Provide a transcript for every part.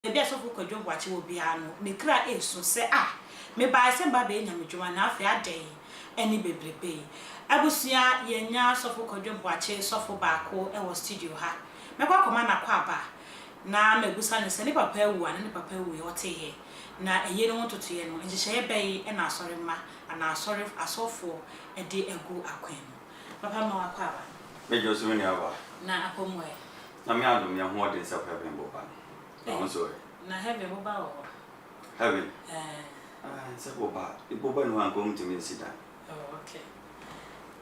Maybe I saw Kodwo watch will be ano. Me cry is so say me buy some baby na me juma na afia day any baby. Abusia yenya Sofo Kodwo watch Sofo baako e wo studio ha. Me kwa koma na kwa ba. Na me gusa ne se ne papa ewu ana ne papa ewu e wote he. Na eye no ntoto ye no nhye bɛyi e na asɔre ma ana asɔre asɔfo e de egu akwan mu. Papa ma wa kwa ba. Me Joseph ni aba. Na akomo e. Na me adom ya ho de se heaven boba. I'm sorry. Na heaven boba o. Heaven. Se boba. E boba no an come to me sit down. Oh, okay.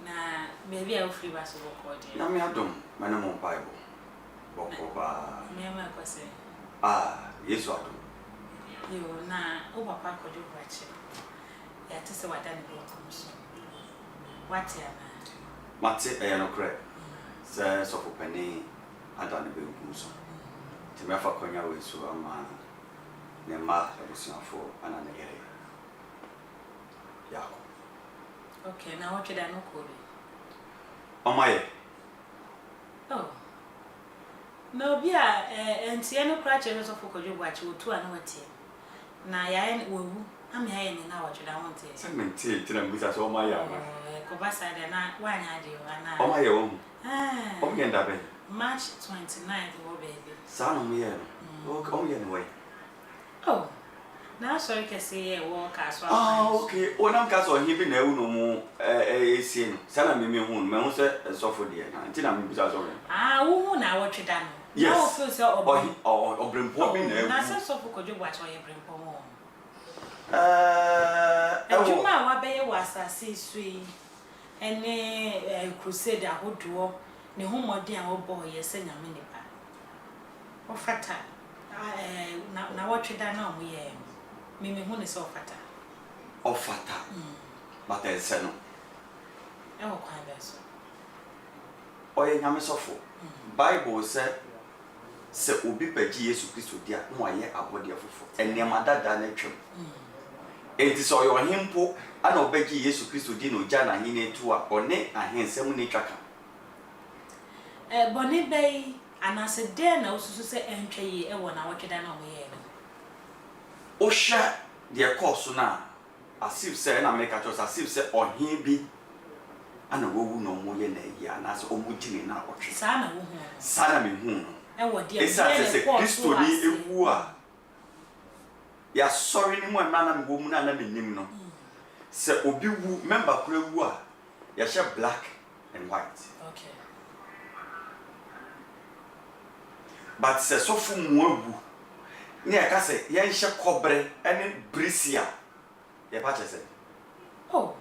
Na maybe I will free bass of recording. Na me adom, my name on Bible. Boba. Me ma ko se. Yesu adom. Yo na o papa Kodwo bache. Ya tese wada ne bo komso. What ya na? Mate e no kre. Se Sofo pani ada ne be komso. Ti me fa konya we so ama ne ma ebusuafo ana ne yere. Yako. Okay, now what should I know call Omaye. Oh. No bia entie no kra che no Sofo Kodwo bache o tu ana wate. Na ya en wowu am ya en na what should I want to. Se menti ti na mbusa so Omaye ama. Ko basa de na wanya de ana. Omaye wo. O mi enda be. March 29th wo baby. Sa no me no. O me no way. Oh. Na sorry ke say wo ka so okay. Onam ka so hin bi na ewu no mu esie no. Sa na me hu me hu se Sofo de na. Nti na me busa so. Wo hu na wo tweda no. Yes. Na wo feel say obrempo bi na ewu. Na se Sofo Kodwo bache o ye brempo mo. Ejuma wa be ye wasase sui. Ene crusade ahodo ne homode a wo bo ye se nyame ne ba. O fata na wo tweda na o ye. Me hu ne so fata. O fata. But e se no. E wo kwa be so. O ye nyame Sofo. Bible said se obi pagi Yesu Kristo dia no aye abode afofo. Enema dada na twem. Enti so yo himpo ana obagi Yesu Kristo di no ja na hine tu a one ahensem ne twaka. Boni bei anase de na osusu se entwa yi e wo na wo tweda na o ye no. O sha de course na asif se na make cho asif se ohin bi ana wowu no mo ye na ya na se omudini na otwe. Sa na wo hu. Sa na me hu no. E wo de se Kristo ni ewu a ya sorry ni mo emra na me wo mu na na menim no. Se obi wu member kura wu a ya she black and white. Okay. But se Sofo mu awu ni aka se ye nhye kobre ene brisia ye pa chese. Oh.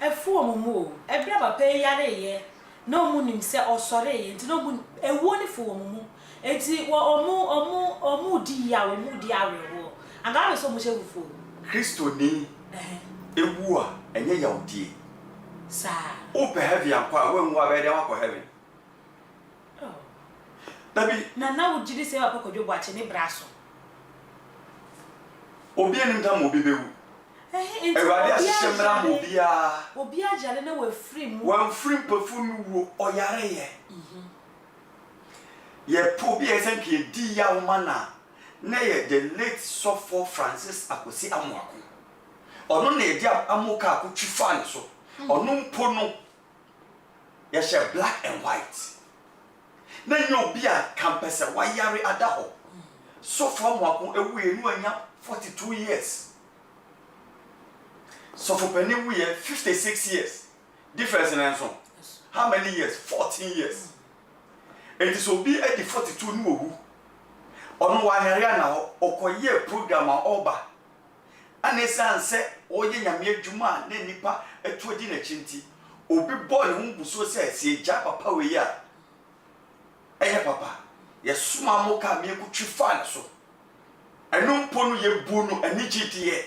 Efu omumu e bia papa yare ye na omu nim se osore ye nti no mu ewu ni fu omumu enti omu di ya omu di arewo anga be so mu shefufu Kristo ni ewu a enye ya odie sa o pe heaven akwa we nwa be de akwa heaven. Oh. Dabi na wo jidi se Papa Kodwo bache ni braso obi enim ta mo bi bewu. Ewade ashyem ra mo bia obi ajale na we free mu wan free perfume wo oyare ye. Ye po bi esen ke di ya wo mana na ye the late Sofo Francis Akosi Amoako. Ono na ye di amoka akotwi fan so. Ono mpo no ye she black and white. Na nyo bi a campus wa yare ada ho. Sofo Amoako ewu enu anya 42 years. Sofo Penny we 56 years. Difference in answer. How many years? 14 years. And this will be at the 42 no. Ono wa harea na okoye program oba. Anesa say oye nyame adwuma na nipa etuodi na chinti. Obi boy hu buso say se ja papa we ya. Eye papa. Ye suma mo ka me ku twifa na so. Eno mpo no ye bu no ani gidie.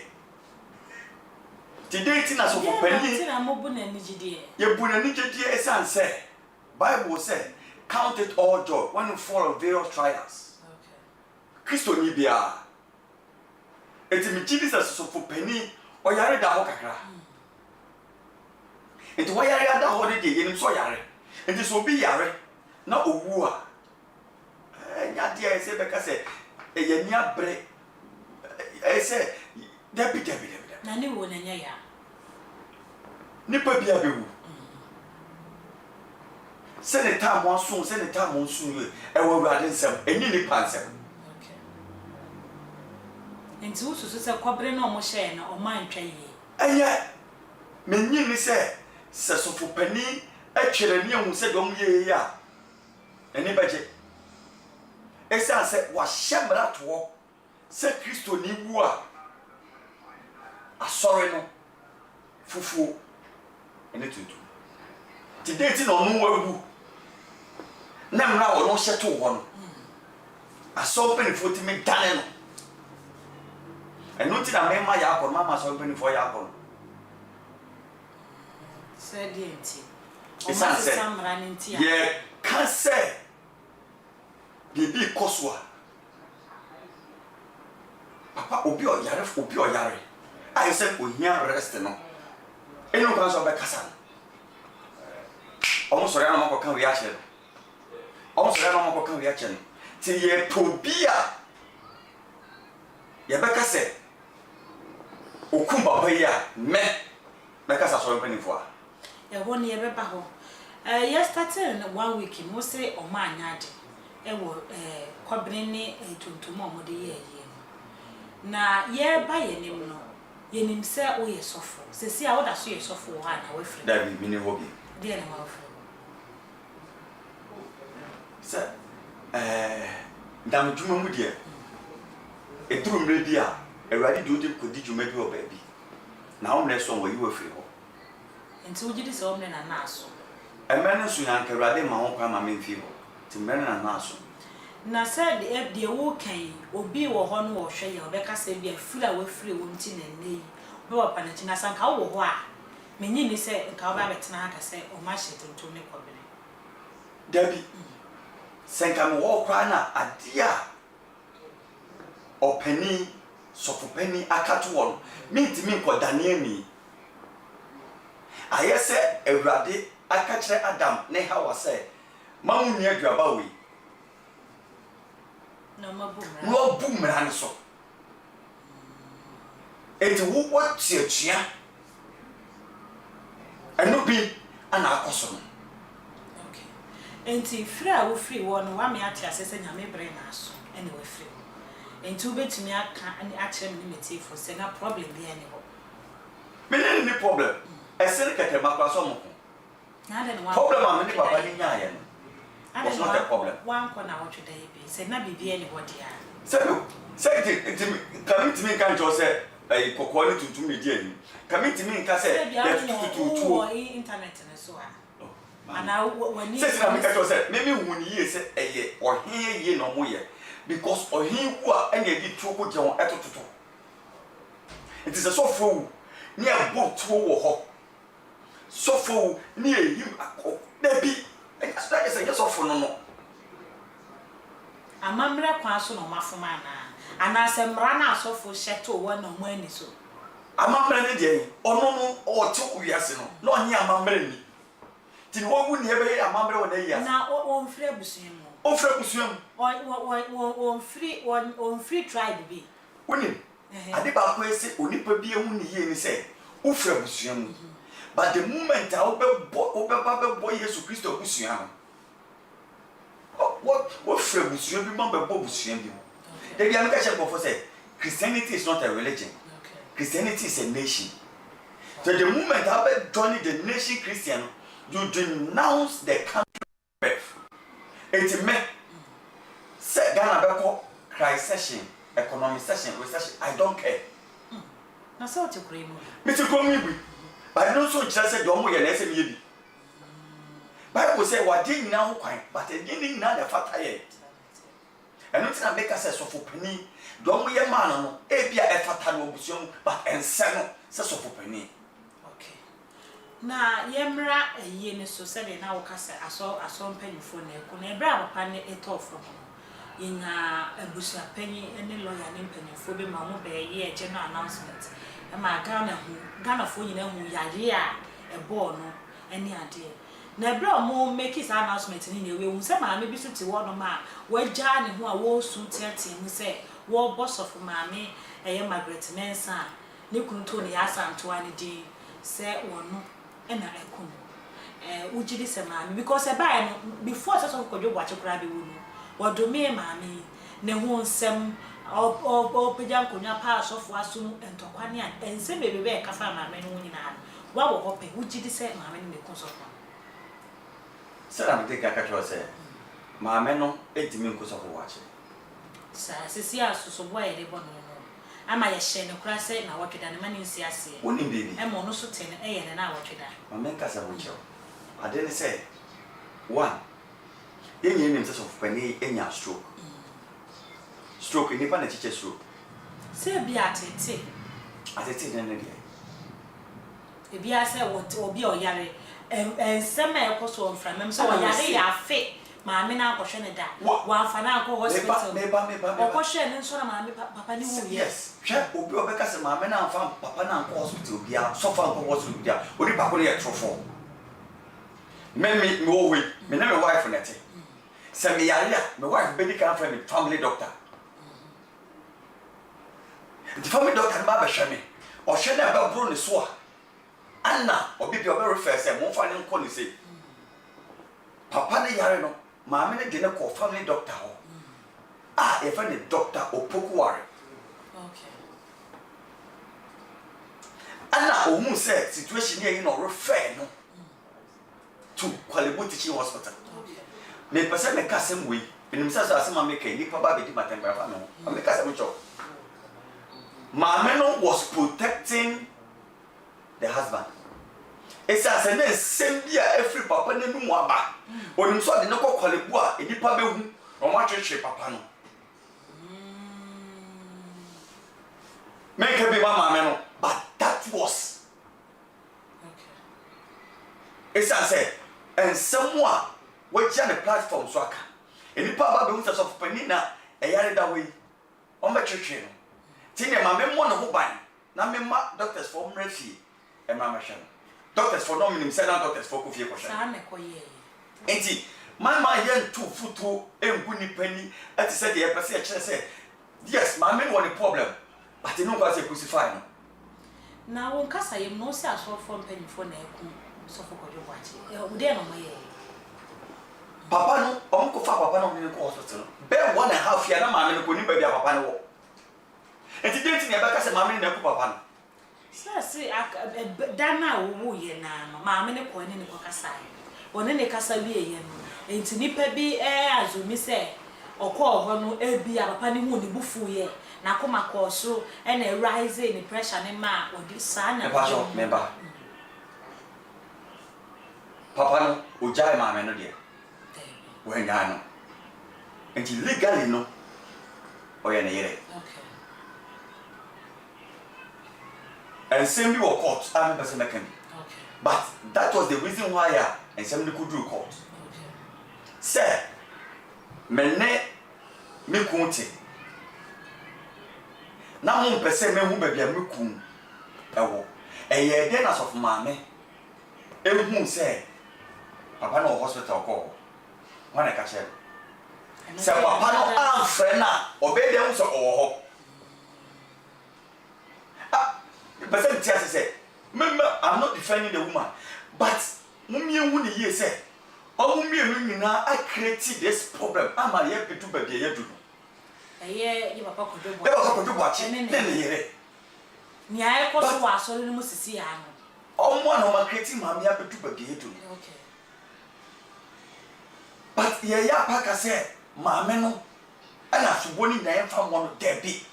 Today tina Sofo Penny tina mo bu na ani gidie. Ye bu na ani gidie esan say Bible say count it all joy when you fall of various trials. Okay. Kristo ni bia. Eti mi Jesus Sofo Penny o yare da ho kakra. Eti wo yare da ho de yenim so yare. Eti so bi yare na owu a nya de ese beka se ye nya bre I say debi na ni wo na nya ya nipa bia bewu se ne time monsun se ne time monsun ye e wo awurade nsem eni nipa nsem okay enti wo susu se kobre na omo hye na o man twa ye eye menyi ni se Sofo pani atwere ne hu se dom ye ya eni baje esa se wa hyemra to se Kristo ni wu a asore no fufu ene tutu today ti no no wagu na mra wo no hye to wo no aso pani fo ti me dane no eno ti na me ma ya akọ mama so pani fo ya akọ se di enti o ma se samra ni enti ye kan se bibi koswa papa obi o yare I said ohia rest no eno kan so be kasa omo sori na mako kan wi a che omo sori na mako kan wi a che ti ye tobia ye be kasa okum papa ya me kasa so be ni fo a e ho ne ye be ba ho yesterday 1 week mo se o ma anyade e wo kobre ne tuntum o de ye na ye ba ye nim no ye nim se o ye sofo se si a wo da so ye sofo ha na we free da bi mi ne hobi de na ma free se ndam djuma mu de eduru mre bi a awurade de odi kodi djuma bi o ba bi na o mre so wo yi wo free ho enti wo gidi se o mre na na aso emene so yan ka awurade ma ho kwa ma me mfi ho ti mre na aso na said the wo kan obi wo ho no wo hwe ya obeka se bia fura we free wo nti na nei be wo pa na tina san ka wo ho a menyi ni se nka oba betena aka se o ma hye tonto me kobere dabi senka mo wo kwa na ade a opani Sofo pani akatu won minti min ko daniani ayese awurade aka kire Adam ne Hawa se mamu ni aduaba we no bumra ne so enti wo tiatua eno bi ana akoso no okay enti fra wo free wo no wa me ate asese nyame bre na aso ene we free enti wo betumi aka ani akire me metifo se na problem bi ene ho me ni problem esere kete makwa so mo na de no problem am ni papa ni nya ye no what's not the problem one corner what you dey be say na bibi anybody a say committee kan jo say kokko ni tuntum me dia ni committee kan say tutu internet na so a ana wani say na me kan jo say me hu ni ye say eye ohen ye no mo ye because ohen wu a anya di tuoko je won etototo it is a Sofo ni a bo tuo wo ho Sofo ni ehim akọ dabi that is a yes of no. Amamre kwa so no mafoma na anase mra na asofo sheto wo na mo ani so. Amamre ne de ono no o te wiase no na onye amamre ni. Ti wo wu ni ebe amamre wo na yi ase. Na o mfre busuem. O mfre busuem. O mfre tribe bi. Woni. Ade ba ko ese onipa bi ehu ni ye ni se o mfre busuem. But the moment I obey Jesus Christ busuam. What free busuam bi man be bo busuam bi. The bi am ka che before say Christianity is not a religion. Okay. Christianity is a nation. So the moment I join the nation Christian, you denounce the country birth. It me say Ghana be call Christ session, economic session, recession. I don't care. Na so to pray mo. Me to come me. But no so just say domo ye na ese me bi. Bible say what dey nyina ho kwan, but dey nyina na fata ye. Eno tina make us Sofo pani, domo ye man no, e bia e fata no obusuam, but ense no se Sofo pani. Okay. Na yemra ye ne so se na wo kasa aso mpanifo na eko na ebra papa ne etofo no. Yenya abusia pani ene lawyer ne mpanifo bi ma mo be ye general announcement. Ma Ghana fo nyina hu yare a ebo no ene ade na bra mo make his announcement ni we hu say maame bi so ti wo no ma wa gya ne ho a wo su tiatia mu say wo boss of maame eye Margaret Mensa ne kunu to ne asanto ani di say wono e na ekunu ujidi se maame because e ba no before so Kodwo Boakye kura be wo no wodo me maame ne ho nsem o pejam konya pa sofo aso entokwane a ense bebe be ka fa maame no nyina wa wo hope ujidi se maame ne ko sofo sera me take akacho se maame no etimi nko Sofo Boakye sa sisi asuso boy de bono no ama ye hye ne kura se na wotweda ne mani nsi ase woni baby e mo no so te ne ye ne na wotweda maame nka sa bocho ade ne se one yenye nim se Sofo pani enya stroke nipa na chiche stroke se bi atete ne ne dia e bi ase obi o yare ensema e koso mfra mem so o yare ya fe maame na akohwe ne da wa mfa na akọ hospital meba okohwe ne nso na maame papa ni wo yes hwe obi obeka se maame na mfa papa na akọ hospital bia Sofo akọ hospital bia odi papa no ye trofo me wo we me na me wife na te se me yare a me wife be di kan fra me family doctor the family doctor ba hwe me o hwe na ba bro ne so a anna obi bi obi refer se mo fa ne nko ne se papa ne yare no maame ne de ne ko family doctor ho e fa ne doctor opokuware okay anna o mu se situation here no refer no to Kwalebu teaching hospital me pese me kasem we enim sa asema me kai ni papa be di matembra fa no me kasem cho maame no was protecting the husband. It's as a sembia every papa ne mu aba. Onim so de ne ko Kwalebu a enipa be hu no ma twetwe papa no. Make be maame no, but that was okay. It's as and someone we on the platform so aka. Enipa ba be hu se Sofo pani na eyare da we. On be twetwe no. Ti ne maame mo no ho ban. Na me ma doctors for mrefi e ma mahwe. Doctors for no minimum say doctors for kofie kwasha. Sa na koye. Enti mama yen tu futu engu ni pani ati say the person e kire say yes maame no the problem but no go say crucify no. Na won kasa yem no say aso from pani for na eku Sofo Kodwo Boakye. E de no moye. Papa no on ko fa papa no ni ko hospital. Be 1.5 year na maame no ko ni ba bia papa no wo. Enti denti ne ba kasa maame no ku papa no. Say dana wo ye na no maame ne ko ne ko kasa one ne kasa wie ye no enti nipa bi azumi se okọ ho no bi papa ne hu ne bufu ye na koma ko so na rise ne pressure ne ma odi sa na member papa no o jai maame no de wo nya no enti legally no o ye ne yere okay. And same we were court, I'm person that can be. Okay. But that was the reason why and somebody could do court. Okay. Sir, mene me kunti. Na mo pese me hu ba bia me kun. Ewo. Eye den as of maame. Hu say papa no hospital call. When I catch him. Say papa no am friend na obey dem so owo. Person say, I'm not defending the woman, but mummy who ye say, oh mummy I created this problem. I'm a year to baby you do. You papa Kodwo Boakye then ni I ko wa so no musisi ya no. Oh one of my creating mammy up to baby you do. Okay. But ye ya paka say, maame no ana suboni na yemfa mo no debi.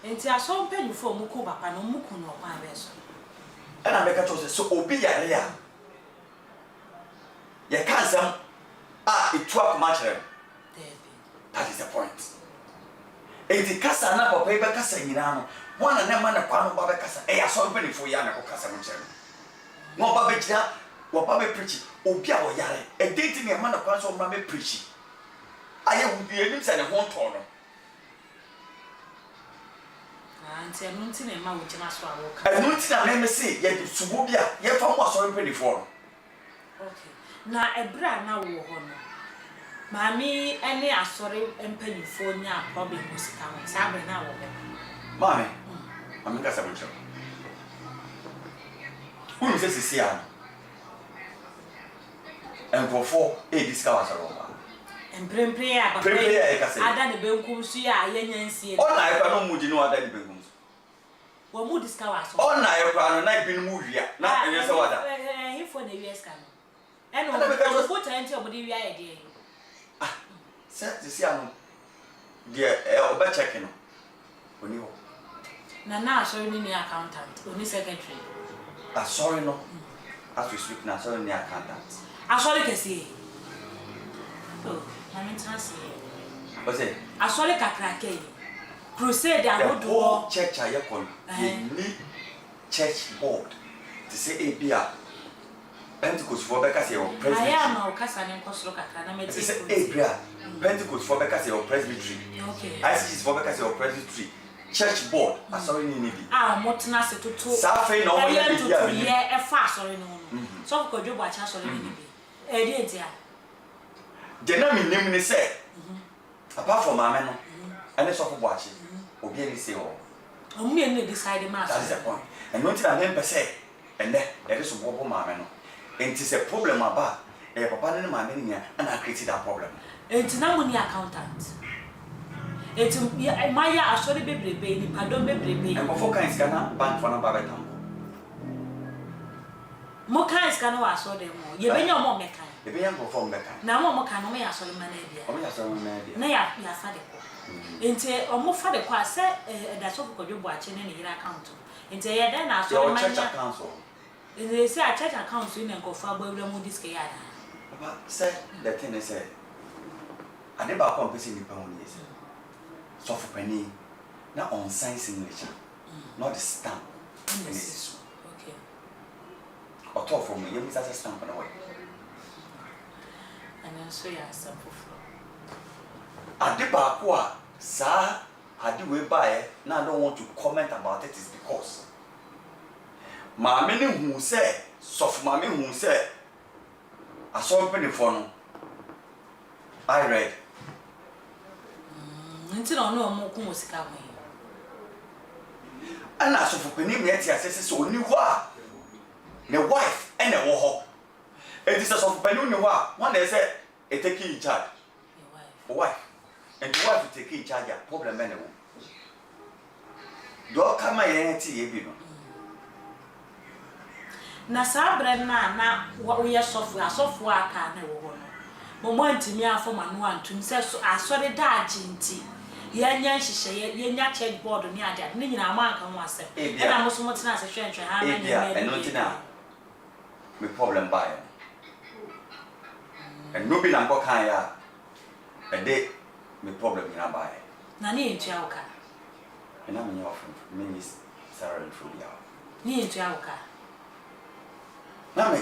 Enti aso mpani fo muku papa no muku no kwa beso. Ana meka to say so obi yare ya. Ye kan sam itu akoma kire. That is the point. Enti kasa na papa e be kasa nyina no. Wana na ma na kwa no ba be kasa. E aso mpani fo ya na ko kasa mo kire. No ba be kira, wo ba be preach. Obi a wo yare. E denti na ma na kwa so ma be preach. Aye wo bi enim se ne ho nto no. Anti anunti na ma wo gina so awoka. Anunti na me say ye subo bia ye fa mo asori penifo no. Okay. Na ebra na wo ho no. Mami ene asori empanyifo nya problem musika ho. Sa abra na wo ho. Mami. Mami ka sabu ncho. Who say sisi an? Enkofo e discover asoro ba. Emprempre ya papa. Prempre ya ka say. Ada ne benkum su ya yenyansie. Ona e kwa no mudi no ada ne benkum. Wo mu discover asoro. Ona e kwa no na bin mu wia. Na enye se wada. Hifo na wies ka no. Eno o go try nti obodi wia ye de. Ah. Sisi an. De oba check no. Oni ho. Na asori ni accountant, oni secretary. Sorry no. As we speak now, sorry ni accountant. Asori kesi. Oh, na me transi. What's it? Asori kakrake. Crusade The awodo. whole church are you need church board to say Abia. Pentecost for Becca your presbytery. I am a Cassan and Costro Cacana. It is Abia. Pentecost for Becca your presbytery. Okay. ICG for Becca your presbytery. Church board. I sorry need. Ah, Motina said to Safe no one yeah, a fast sorry no. So could you watch us already? Eh, dear. Jenna name ni say. Apart from my man, and it's of watching. Obi say oh. Only decide master. That is the point. And not a member say, and there is a bobo mamma. And it is a problem about a papa and my mania, and I created that problem. It's now money accountant. It's Maya actually baby, pardon baby. And before kinds cannot bank for a babaton. More kinds can I saw them more. You been your mom mechan. The young perform Becca. Now, Mamma can only ask Solomon. Only as a man. Nay, ya father. Inte o mo fa de kwa se da so ko dwo boache ne ne account. Inte ye den na so man church account so. Inte say a church account so in ko fa gbawura mu diske ya da. Papa say the thing is say ade ba ko mpese ni pa won yes. So for penny na on sign signature. Not the stamp. Yes. Okay. Or talk from me, you miss a stamp on the way. And then so ya sample flow. Ade ba ko a sa ade we buy na I don't want to comment about it is because maame ne hu say soft maame hu say aso penny for no I read Nti no no mo ku musika ho. Ana aso for penny me ati asese so oni ho a the wife and the wo it is aso for penny ni ho a one dey say e take in charge Your wife. wife and the wife take in charge problem ene wo do kama ye ti ye bi no Na sabre na wo ye asofo aka na wo ho no. Mo mo antimi afo manu antum se asore da aginti. Ye nya hihye ye nya check board ni ade ade ni nyina ma aka ho asem. E na mo so mo tena se hwehwe ha na nya e no tina me problem buy and no be na go kan ya e de me problem ina buy na ni entua uka. e na me offer me is Sarah and Trulia Ni entua uka. na me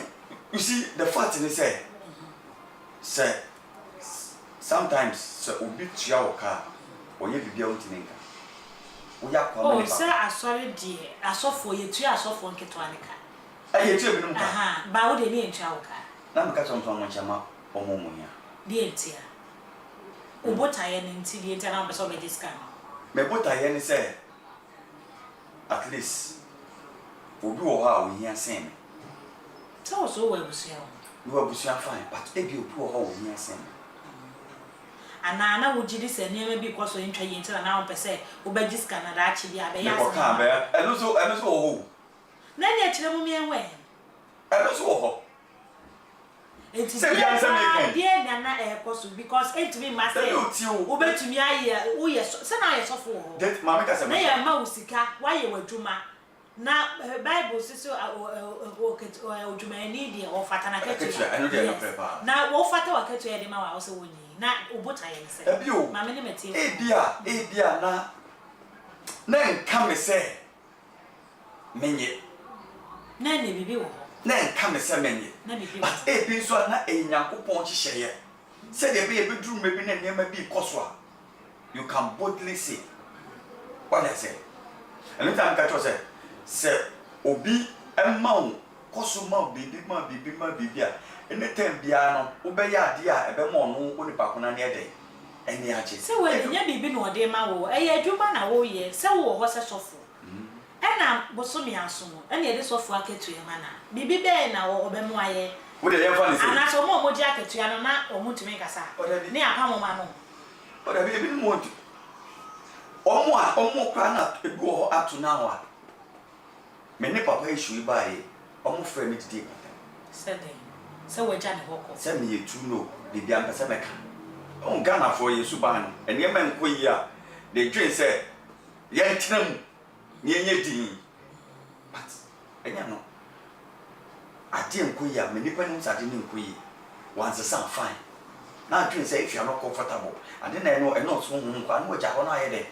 you see the fact is say sometimes so obi tua uka oye bibia untininka oya kwa Oh, me say asori die asofo ye tua asofo nketo aneka. aye tua bi no ka Aha, ba wo de ni entua uka. na me ka so mo chama omomo ya Di entia. Obota ye nti di entia na be so be discount. me bota ye ni say at least obi wo ha o hia sen So so we busia. me wa busia fine but ebi obi wo ha o hia sen Ana na wo gidi se niam bi kwaso ntwa yi nti na wo pese wo be discount na da achi bi abe ya. me ko ka be eno so wo ho Na ni akire mu mienwe. eno so wo ho Enti se bi answer me kan die na na kwaso because enti me ma say wo betumi aye wo ye se na aye sofo wo. that mama ka se Na ye ma usika wa ye wadwuma. Na Bible siso ojuma ni die o fata na ketu. eno dey no prepare Na wo fata wa ketu ye de ma wa wo se woni. Na obota ye se. ebi o Ma me ne meti. ebia na nka me se menye Na ne bibi wo. na nka me se menye Na bibi. but ebi so na enyankopon chihyeye se de be ebeduru me bi na nema bi koso a you can boldly say what I say and anytime catch you say obi emma kosoma bibi a anytime bia no obeya ade a ebe mo no oni pa kona na ede eni ache se we nya bibi no de ma wo eye adwuma na wo ye se wo ho se sofo ena bosomi aso no ena ye de sofo aketu ye ma na bibi be na wo be mo aye wo de ye fa ni se ana so mo ji aketu ya no na o mutumi kasa ni apa mo ma no o da bibi ni mo omo kwa na egu ho atu na ho a me ne papa isu ibae omo frɛ me didi se we ja ne hoko se me ye tu no bibi am pese meka on Ghana for yesu ban no ene ma nko yi a de dwen se ye ntenam ni enye din but enya no ade nko yi a me nipa nim sade ni nko yi once some fine na dwen se if you are not comfortable ade na eno so hu kwa no ja ho na ye de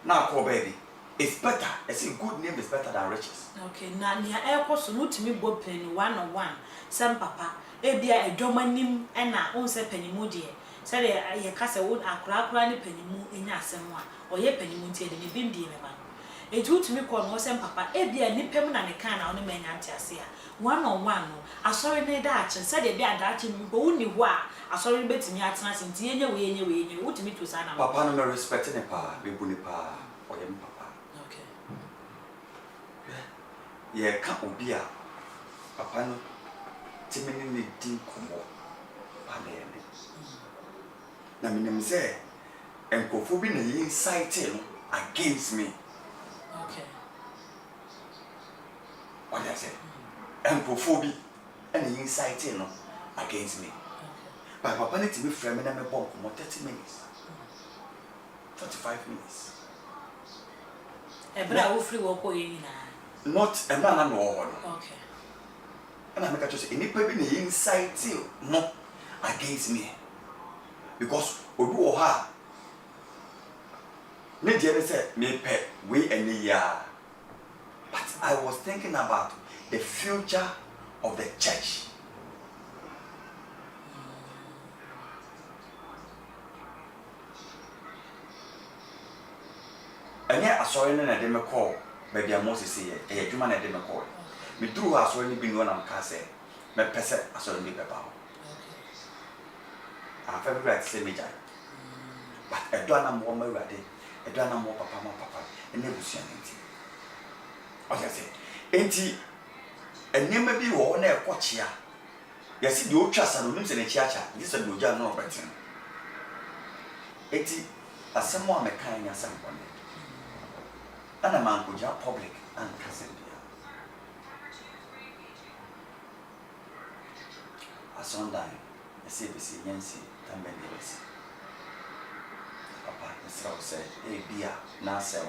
na call baby. It's better. I say good name is better than riches. Okay, na nia ekoso no timi bo pen 101 sem papa e bia edwoma nim e na on se panimu de se de ye ka se won akura ni panimu enya asem a oye panimu ntie de bim die me ba e tu timi ko no sem papa e bia ni pem na ne kan na on menya ntia se a 101 no asori ne da ache se de bia da ache mi bo woni ho a asori betimi atena se ntie enye we wutimi to sa na papa no me respect ne pa be bu ni pa oye papa. Ye ka obi a papa no timini ne din kumo panene na minim se enkofo bi na yin site no against me. Okay, what I say enkofo bi na yin site no against me. But papa ne timi frɛ me na me bon kumo 30 minutes 45 minutes ebra wo free wo ko ye ni na not a man no one. Okay. And I make a choice. Any baby inside till no against me. Because Odu Oha me dear say me pet we any year. But I was thinking about the future of the church. And yet I saw in a demo call. Baby Moses say e adwuma na de me call me duru asori ni bi no na mka say me pese asori ni beba ho a favorite say me jai but edo na mo ma urade edo na mo papa ene busia nti o ya say enti enema bi wo na ekochia yesi de otwa sa no nim se ne chiacha ni se de oja na obetin enti asemo a me kan nya sam kone ana man kuja public and Casembia. A Sunday, a CBC Yancy, Tambendis. Papa, Mr. said, "Hey, beer, Nasa,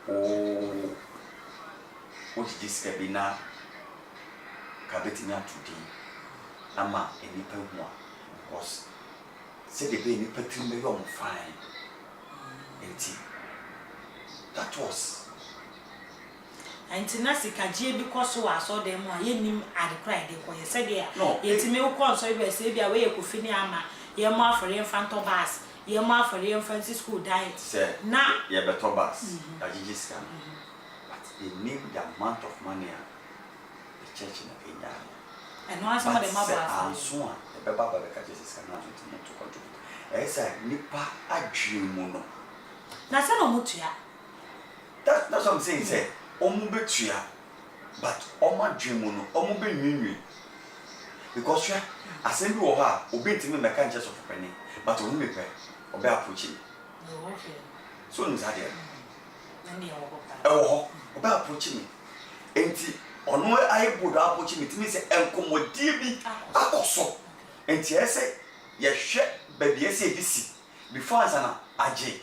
oh, what this cabina, Cabetina today, Ama, and Nipper one, was said the baby Petrin Million fine, 80. That was antinasi kaje because so aso dem a yenim adekra de ko ye se de no yetime wo kon so be se bia we ekofi ni ama ye mo afore fanto bus ye mo afore Francisco diet na ye beto bus ajiji scam but they name the amount of money the church in Kenya and no answer the mabwa and so on the baba be ka Jesus scam na to contribute say nipa adwemu no na se no mutua. That's what I'm saying. Say, omu betua, but oma dreamu no, omu be nwi. Because yeah, assembly wo ha, obi ntimi meka nche so fopeni, but omu me pe, obi approach me. Okay. So no say there. Na me wo ho, obi approach me. Enti ono aye bodo approach me, timi say enkomodi bi akoso. Enti e say ye hwe ba bi e say disi before ansana aje.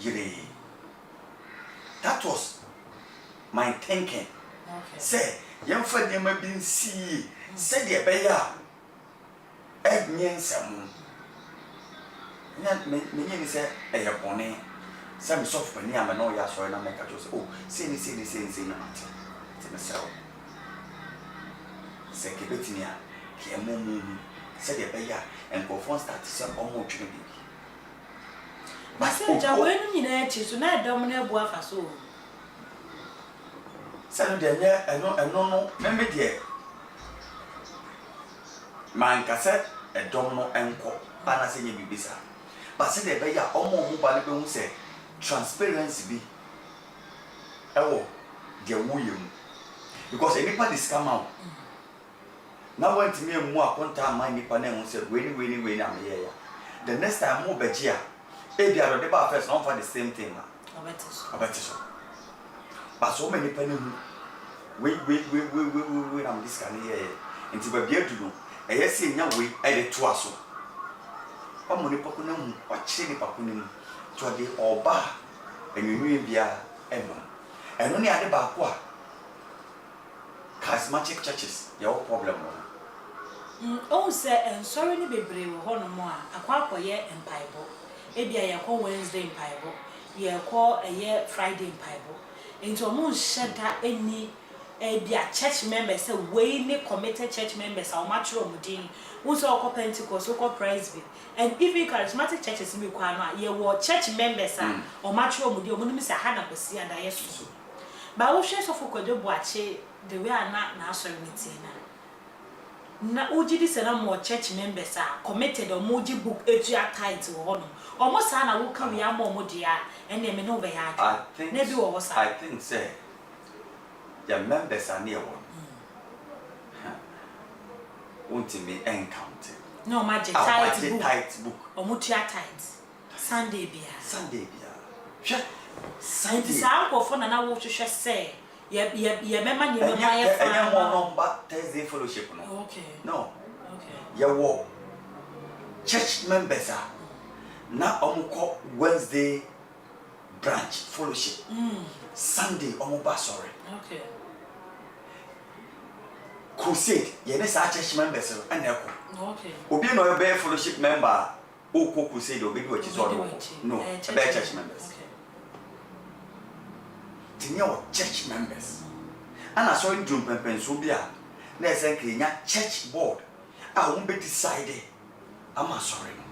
Yire. That was my thinking. Okay. Say, young for them have been see, said the bear. Egg some. Many say, a bonnet. Some soft penny, I'm an old yasso and I make a just, oh, say, no matter. To myself. Say, Kibetinia, Kiamu, said the bear, and go for start to sell almost baby. But say, when you know, so now dominate boa faso. Sɛ no deɛ ɛno no mɛmɛ deɛ mankasɛ ɛdɔm no ɛnkɔ ana sɛ nyɛ biribi saa but sɛ deɛ ɛbɛyɛ a ɔmo ba no bɛhu sɛ transparency bi ɛwɔ deɛ woyɛ mu because nipa de scam out na wantumi emu akonta ama nipa na ɛho sɛ wei na meyɛ ya the next time mo bɛgye a ebi ado de ba first na ɔmfa the same thing na ɔbɛte so but so many nipa no hu wei na mo dis kan yɛ nti ba bia du no ɛyɛ sɛ nya wei ɛde to aso ɔmo nipa ko na hu ɔkye nipa ko na mu to de ɔba enwunwe bia ɛno ɛno ne ade ba ko a charismatic churches yɛwɔ problem wɔ oh say sorry ni bebree wɔ hɔ no mo a akɔyɛ mpaebɔ ebi a yɛkɔ Wednesday mpaebɔ yɛkɔ ɛyɛ Friday mpaebɔ nti ɔmo nhyɛ da ani ebi a church members say we ne committed church members a ɔmo atwerɛ ɔmo din wo sɛ ɔkɔ Pentecost ɔkɔ Presby and even charismatic churches bi kɔ ano a yɛwɔ church members a ɔmo atwerɛ ɔmo din ɔmo nim sɛ ha na kɔsi ada yɛ so ba wo hwɛ Sofo Kodwo Boakye the way na asɔre ne tie na uji di sɛ na mo church members a committed ɔmo gi book etua tithe wɔ hɔ no ɔmo saa na wo ka wi ama ɔmo dia ɛna me no bɛ ya adwo na bi wɔ hɔ saa I think say the members are near one untimi encounter no magic tithe book ɔmo tua tithe Sunday bia hwɛ Sunday saa nkɔfo na wo hwehwɛ sɛ ye mema ni mema ye fa ɛnyɛ mo number Thursday fellowship no okay no okay yɛwɔ church members a na ɔmo Wednesday branch fellowship Sunday ɔmo ba sorry okay crusade yɛne saa church members no ɛna ɛkɔ okay obi na ɔyɛ fellowship member o ko crusade obi do akyi so no ɛbɛ church members okay tinya wɔ church members ana sorry drum pempenso bi a na ɛsɛ nkenya church board a wɔn bɛ decide ama sorry no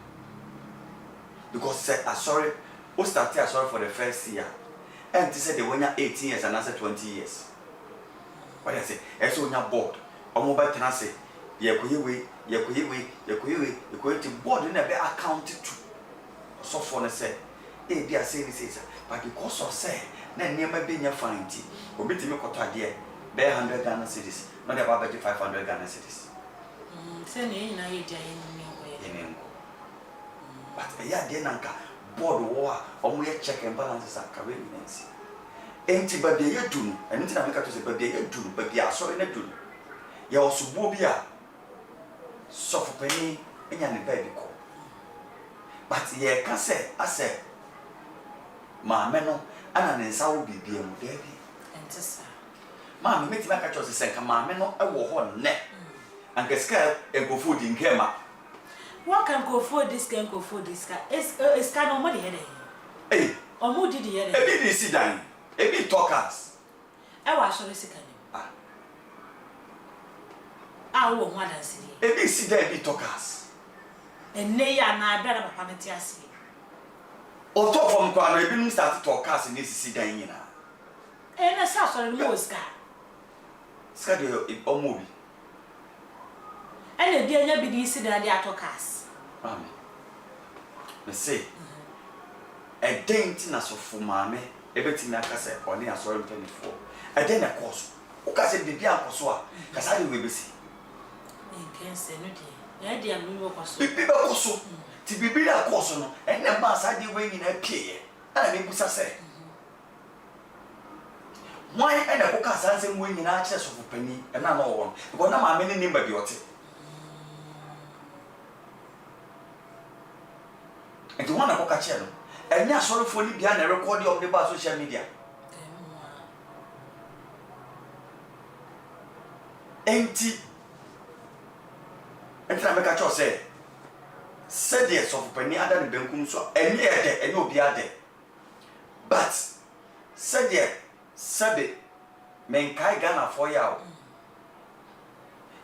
because say sorry o start sorry for the first year and they said they won 18 years and answer 20 years what I say ɛsɛ onya board ɔmo bɛ tena se yɛkoyewe ti board na bɛ account to Sofo ne say e bi ase ni say but because of say na nneɛma bi nya fine ti obi timi kɔtɔ adeɛ bɛ 100 Ghana cedis na de ba bɛ 500 Ghana cedis sɛ ne nyina yɛ dia yɛ nko but ɛyɛ adeɛ nanka board wo a ɔmo yɛ check and balances a kawe eminence enti ba bia yɛ dunu ɛno nti na meka to sɛ ba bia yɛ dunu ba bia asɔre na dunu yɛ ɔsobo bi a Sofo pani enya ne ba bi kɔ but yɛ ka sɛ asɛ maame no ana ne nsa wo bibia mu da bi entesa maame meti maka cho sɛ nka maame no ɛwɔ hɔ nnɛ anka sika enkofo di nkema what can go for this is can no money here eh omo di here ebi di si dan ebi talkers e wa so sika ni wo ho adansi ebi si dan ebi talkers enne ya na abia na papa meti ase on top from kwa no ebi no start talkers ni si dan nyina na sa so no ska de omo bi ene bi anya bi di si dan de talkers mame me say a dent na Sofo maame ebeti na kase oni asori mpanifo e den na course o ka se bibi akoso a kasa de we besi pense no de ya de am wo koso bibi ba koso ti bibi na course no e na ba sa de we nyina pie ana me busa se why e na ko ka sa nsem we nyina kire Sofo pani e na no wo because na maame ne nimba bi ote and one na ko ka kire no enya asorofo ni bia na record of the social media enti entra me ka cho say said yes of pani ada ne benkum so eni ede eni obi ade but said yes sabe men kai Ghana for ya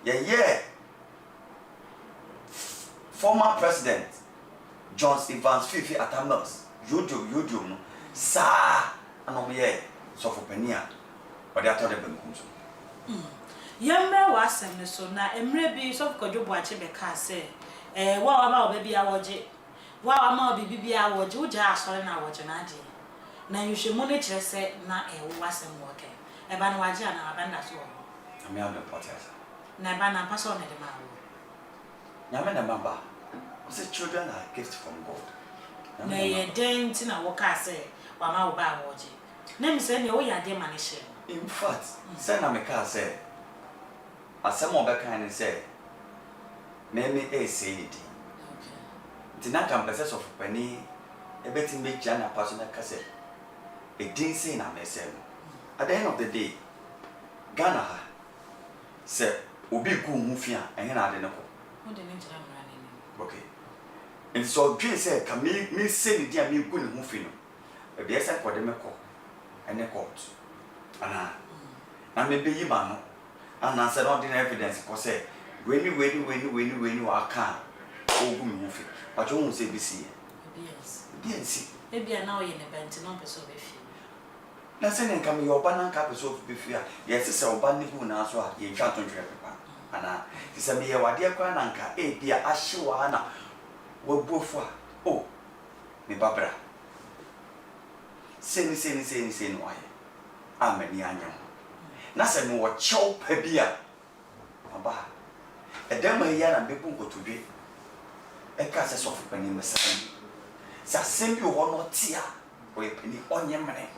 yeah former president John Evans Fifi Atamels YouTube no sa anom ye Sofo pani a ɔde atɔ de benkum so yamra wasɛm ne so na emre bi so Kodwo Boakye be ka sɛ wa ma oba bia woje wa ma obi bia woje uja asɔre na woje na ade na yihwemu ne kyerɛ sɛ na wo wasɛm wo ke eba na waje na abanda so wo ami am important na eba na paso na de ma wo nyame na mamba say children are gifts from God na ye den ti na wo ka sɛ wa ma wo ba woje na mi sɛ ne wo ya de ma ne hye in fact say na me ka sɛ asɛm obɛka ne sɛ meme say it okay tina kan pese of pani ebeti me gya na paso na ka sɛ edin say na me sɛ at the end of the day Ghana ha sɛ obi ku hu fi a ɛhe na ade ne ko wo de ne gyina mra ne okay and so dwe sɛ ka me say ne dia me gu ne hu fi no e be sɛ kɔde me kɔ ene court ana na me be yi ma no ana sɛ no ordinary evidence ko sɛ weni wa ka o gu me hu fi but wo hu sɛ bi si yes ebia na o ye ne bent no pɛ so be fi na sɛ ne nka me yoba na nka pɛ so be fi a yes sɛ oba ne hu na so a ye twa tontwe pepa ana sɛ me ye wade akwa na nka e bia ahyewa na wabuofu a oh me babra seni no aye amani anya na sɛ me wo kyew pa bia aba edema ya na bebu nkotodwe eka sɛ sɔfo pani mesa sa sembi ho no tia o ye pani onye mene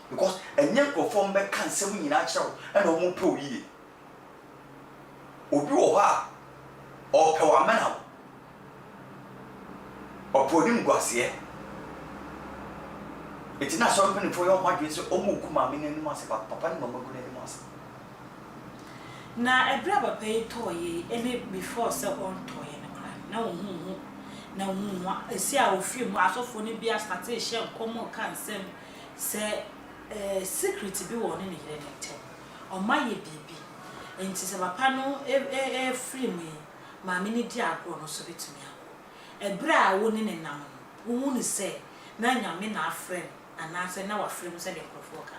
because enye nkofo mbe kan sɛm nyina kyerɛw ɛna o mu pe oyiye obi wo ha o pe wa mena o podim gwase eti na so pani for yo madwe so o mu kuma me nanu ase papa ne mama gu nanu ase na ebra papa yi toye ene before sɛ on toye ne kra na wo hu na hu esi a ofie mu asofo ne bia start e hye nkomo kan sɛm sɛ secret bi wɔ ne yere ne tem o maye bibi enti sɛ papa no free me ma me ne di agro no so betumi akɔ ebra a wo ne ne nam no wo hu ne sɛ na nyame na afrɛ ana sɛ na wa frɛ mu sɛ de nkrofo ka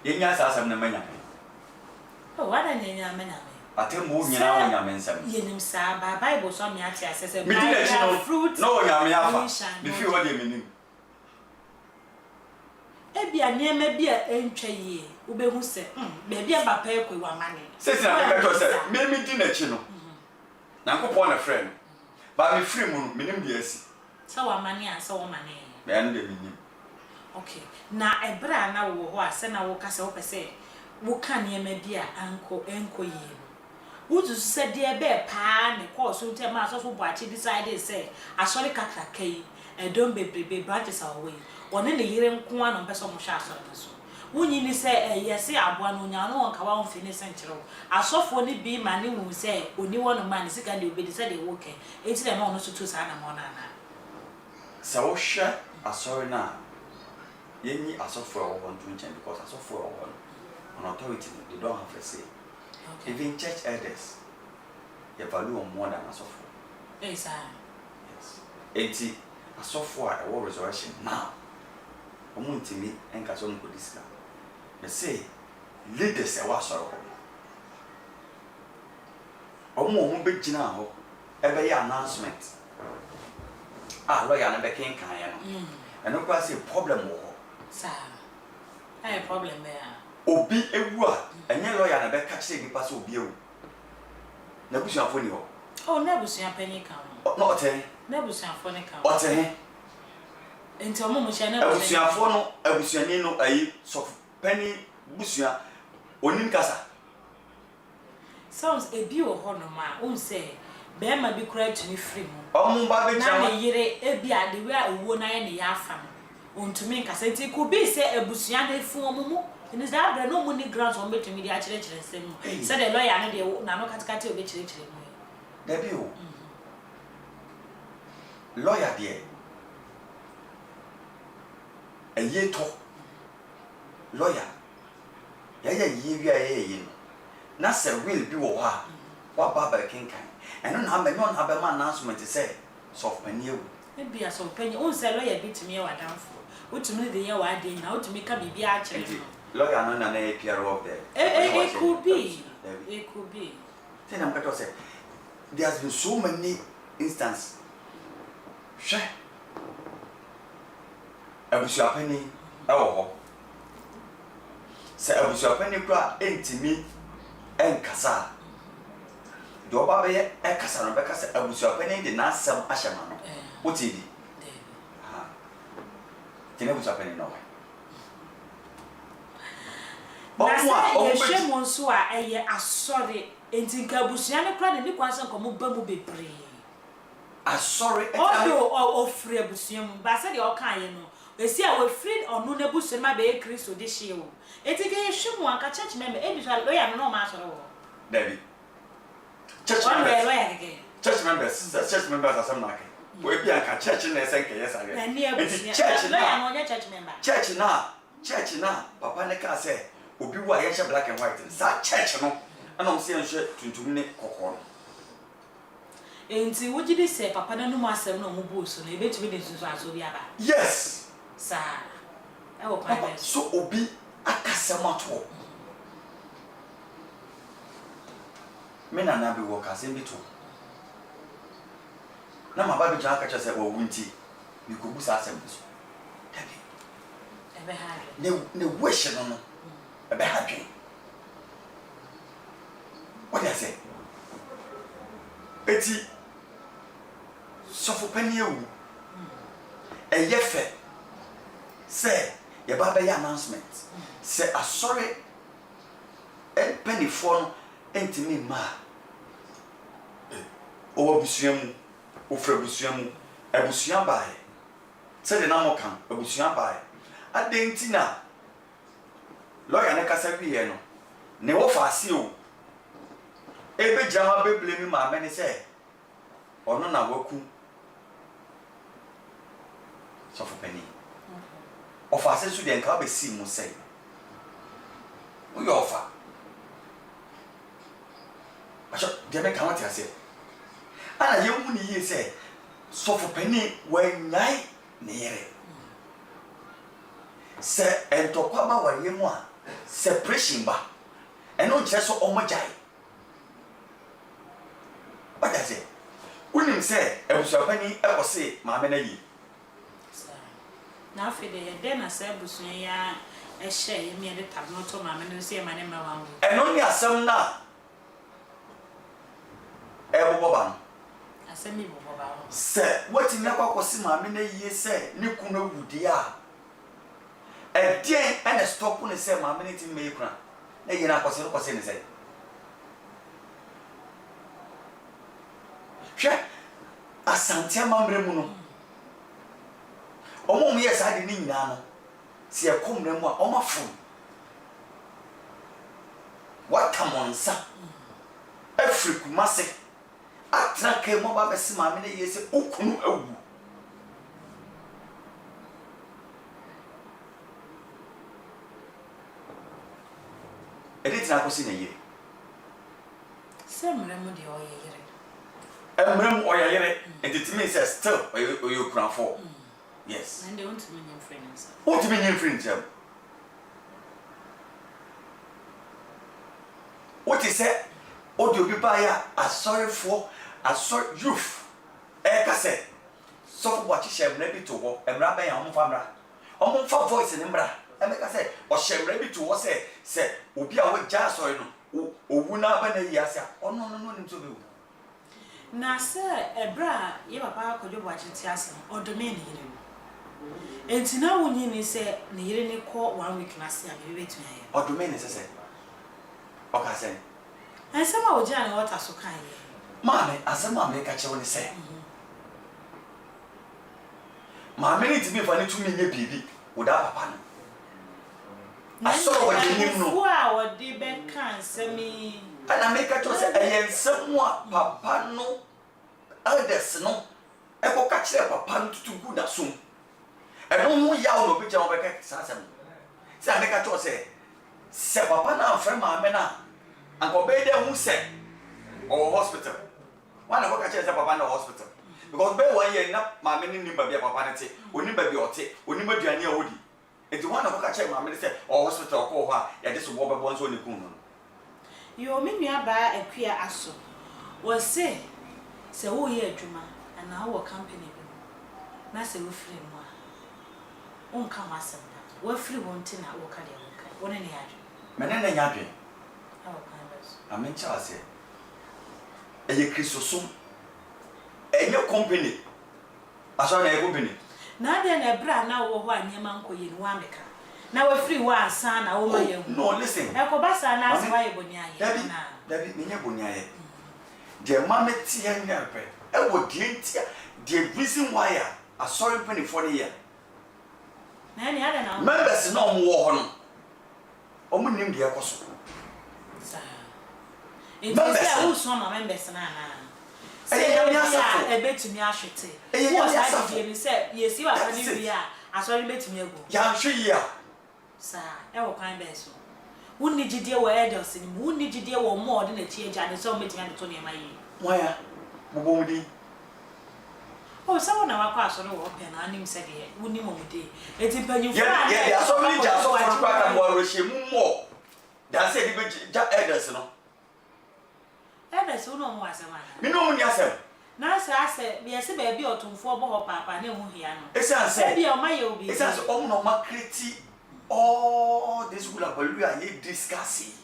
yenya sa asɛm na manya oh wada nyanya menya atembo nyina wo nyame nsɛm yenim sa ba bible so me ate asese me di na chi fruit no nyame afa me fi wo de menim ebia niema bia entwa yie wo be hu se be bia papa ekwe wa mane sesi na me beto se me di na chi no na nkopɔ na frɛ no ba me free mu no menim de asi sa wa mane a sa wo mane me an de menim okay na ebra na wo ho a se na wo ka se wo pese wo ka niema bia enko yie wo tu se de be pa ne course unte ma Sofo Boakye decide say asori kakraka yi edom bebrebe branches away one ne yire nko ano pese mo hwa asori so wonyi ni se yesi aboa no nya no wonka wa mfi ne senkyerɛ asofo ne bi ma ne hu se oni wono ma ne sika de obedi se de wo ke enti na no so tu sa na mo na na sa wo hwɛ asori na yenyi asofo a wo ntu nkyɛn because asofo a wo on authority they don't have a say. Okay. Even church elders they value on more than asofo. Yes. Enti asofo a wo resurrection now omuntimi enka so nko disika they say leaders e wa soro ho omo be gina ho ebe ya announcement lawyer na be ken kan ya no eno kwa say problem wo ho sa ai problem be ya obi ewu a enye lawyer na be ka kire bi pass obi ewu na busuafo ni ho na busuapani kan no ote na busuafo ni kan ote enti omo mo hye na busuafo no abusuani no ayi so pani busua onim kasa sounds ebi wo ho no ma on say be ma bi kura tumi free mu omo ba be na me yire ebi ade we a owo na ye ne ya afa on tumi kasa enti ko bi say abusua na fu omo mu ni za abra no mu ni grant on betumi dia kire nsem mu say the lawyer no de na no katikati obi kire mu da bi o lawyer de aye to lawyer ya ye wi aye no na se will bi wo ha wa baba kenkan eno na me no na be ma announcement say soft pani ewu e bia soft pani on say lawyer bitimi e wadanfo otumi de ye wa de na otumi ka bibia a kire lawyer no na na PR up there. It could be. It could be. Then I'm going to say, there has been so many instances. Sure. Abusua penny, oh. Say abusua penny kwa intimi enkasa. Do oba be ekasa no beka say abusua penny de na asem ahyema no. What is it? Ha. Tene abusua penny no. Na say ye hwemo nso a eye asori enti nka abusua ne kra ne kwanse nkomo ba mu bebre. Asori o free abusua mu ba say de o kan ye no. Esi a we free onu na abusua ma be Kristo de hye o. Enti ke hwemo anka church member e bi so lawyer no ma asori wo. David. Church members are some like we be anka church na say ke yes again. Church na no church member. Church na papa ne ka say obi wa ye hye black and white. Sa church no ana o se hye tuntum ne kokoro. Enti wogi de say papa na no mu asem na o mu bo so na e betumi de sunso aso bi aba. Yes. Sa e wo private. So obi akasemato. Me na na be wo ka se bitu. Na ma ba bi ja ka cha say wo wunti. Mi ko bu sa asem so. Dabi. Ebe ha. Ne wish no. Ebe ha dwen. What do I say? Eti Sofo penny ewu. Eye fe. Say ye ba be announcement. Say asori penny for no entimi ma. O abusua mu, o fra abusua mu, abusua bae. Say de na mo kan, abusua bae. Adenti na lawyer ne kasa wi ye no. Ne wo fa ase o. Ebe jama be blame ma me ne say ono na waku Sofo penny. Ofa ase so de nka be si mu say. Wo yo ofa. Aso de me kan what ya say. Ana ye mu ni ye say Sofo penny wanyai ne yere. Se entokwa ba wa ye mu a separation ba. Eno nche so omojai. What I say? Unim say ebusua pani e ko se maame na yi. Na fe de na say ebusua ya e hye ye me de tabno to maame no se maane ma wan. Eno ni asem na e bobo ba no. Asem ni bobo ba. Se wati na kwa kosi maame na yi se ni kuna wudi a. E den ene stop ne se maame ne ti me kura. Na yi na kosi ne se. Hwe asante amamre mu no omo mu yes ade ni nyina no se ekomre mu a omafu what come on sa Afric Media atraka mo ba besi maame na yesi okunu awu edit na kosi na yire semre mu de oyere Emrem oyayere and it means still you crown for. Yes. And they want to mean friends. What do you mean friends? What is it? What do you buy a sorry for a sort youth? Say, so what you shall maybe to walk and rabbi and famra. On for voice in Embra. And make I say, or shall maybe to what say, will be our jazz or no, or wuna bana yasa, or no, to do. Na se ebra ye papa Kodwo Boakye tiase o domain yire enti na wonyi ni se ne yire ne ko 1 week na se a be betu ya o domain se se o ka se ensema o jia na water so kan ye maame asema me ka che woni se maame ni ti bi fa ni tumi nye bibi wo da papa no aso wo je nim no wo a wo de be kan semi ana make a choice ensemu a papa no elders no e ko ka kire papa no tutu gu na som e no mu ya o no bi je o be ka sasem se make a choice se papa na afre maame na anko be de hu se o hospital wana ko ka kire se papa na hospital because be 1 year na maame ni nimba bi papa ne te oni ba bi o te oni maduane a odi It's one of a check my minister or hospital call her, yeah, this is what I want to do. You mean me about a queer asso. Was say, who here, Juma, and our company. Nasa will free more. Won't come as we're free wanting at work. What any other? Manana Yabi. I mean, Charles, a Christosum, a your company. I saw a company. Now then, a brand now or one your uncle in Wamika. Now a free one son, I will you. No, listen. Ecobasa and ask why Bonia. David Minia Bonia. Dear Mamma Tia Nerpe, I would the reason why I saw you penny for the year. Nanny, I don't know. Members no more on. Omu nim dia koso. Sir. Members who some members na na. Say ya asafo e betumi ahwete. Wo sa die mi say yes you are new year. Asori betumi ego. Ya hwe ya. Sir, e wo kwan be so. Wunni gidie wo elders ni, wunni gidie wo mo ode na tie agya ne so betumi ade to ne ma yi. Why bobomudi. Oh, someone na wakwa asori wo pe na anim say de wunni momudi. Eti panyufo na. Yeah, asori ja so for kwa mo rohye mo. Dan say di be ja elders no. Elders no mo asema na. Me no mo ni asem. Na say me ase ba bi otumfo obo ho papa na hu hia no. Esan say bi o ma ye obi. Esan say o no ma create all this will hallelujah ye discussing.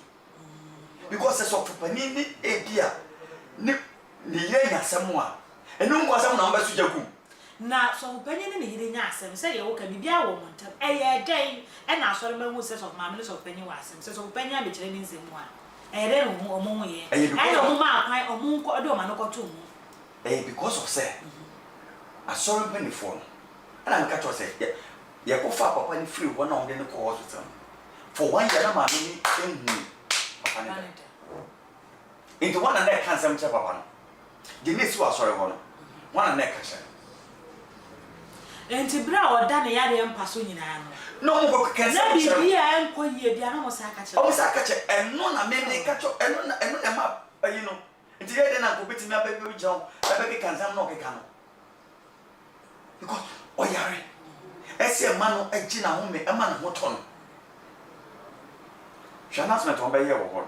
Because as of panini ebia ni ye nyasem a. Enu ngo asem na mba su jagu. Na so panini ni hire nya asem say ye wo ka bibia wo montam. Eye den e na asore ma hu sense of mamily so panini wa asem. So panini abekire ni nsemu a. Ere no omo ye. Ayi omo ma akwan omo nko do ma no koto mu. Because of say. Asore panini for. And I'm catch say ya ko fa papa ni free one on the call hospital. For 1 year na ma ni enhu. Papa ni. Into one and that cancer mcha papa no. The next was sorry one. One and that cancer. Enti bra oda na yare empa so nyina no. No mo ko cancer. Na bibia enko ye bia na mo sa ka che. O sa ka che eno na me ne ka cho eno na ma you know. Enti ye na ko betimi abebe jao. Abebe cancer no ke ka no. Because oyare ese mano agina ho me ema na ho to no shana so to be ye wo ho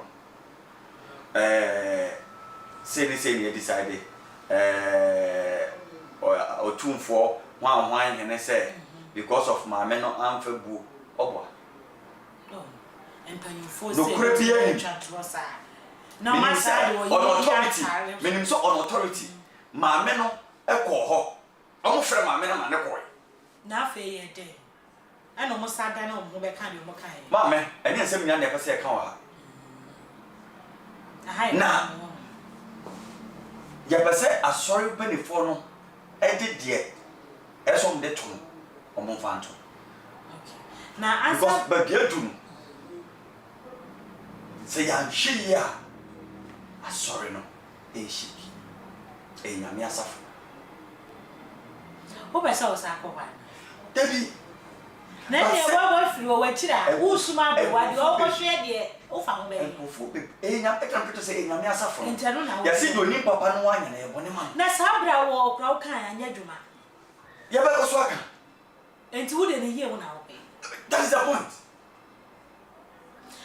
say ni decide otumfo hwan hene say because of my men no amfa bu obwa empanyufo say no krepie no ma side wo ye menim so on authority ma men no ekọ ho omo frɛ ma men na ne kɔ na fe ye de ana mo sada na mo be kan mo kan ma me eni nsem nya na pese e kan wa na ya pese asori benefo no e de de e so de to o mo fa nto okay na asa because ba bia dum se ya hwe ya asori no e shi e nya me asafo o be sa o sa ko ba Debbie, na ye wa free wo wachira wo suma be wa de o ko hwe de o fa ho be nya e kan pete say nya me asafo intero na ya si do ni papa no anya na ye bone ma na sa bra wo kra wo kan anya dwuma ye be ko so aka enti wo de ne ye wo na wo be that is the point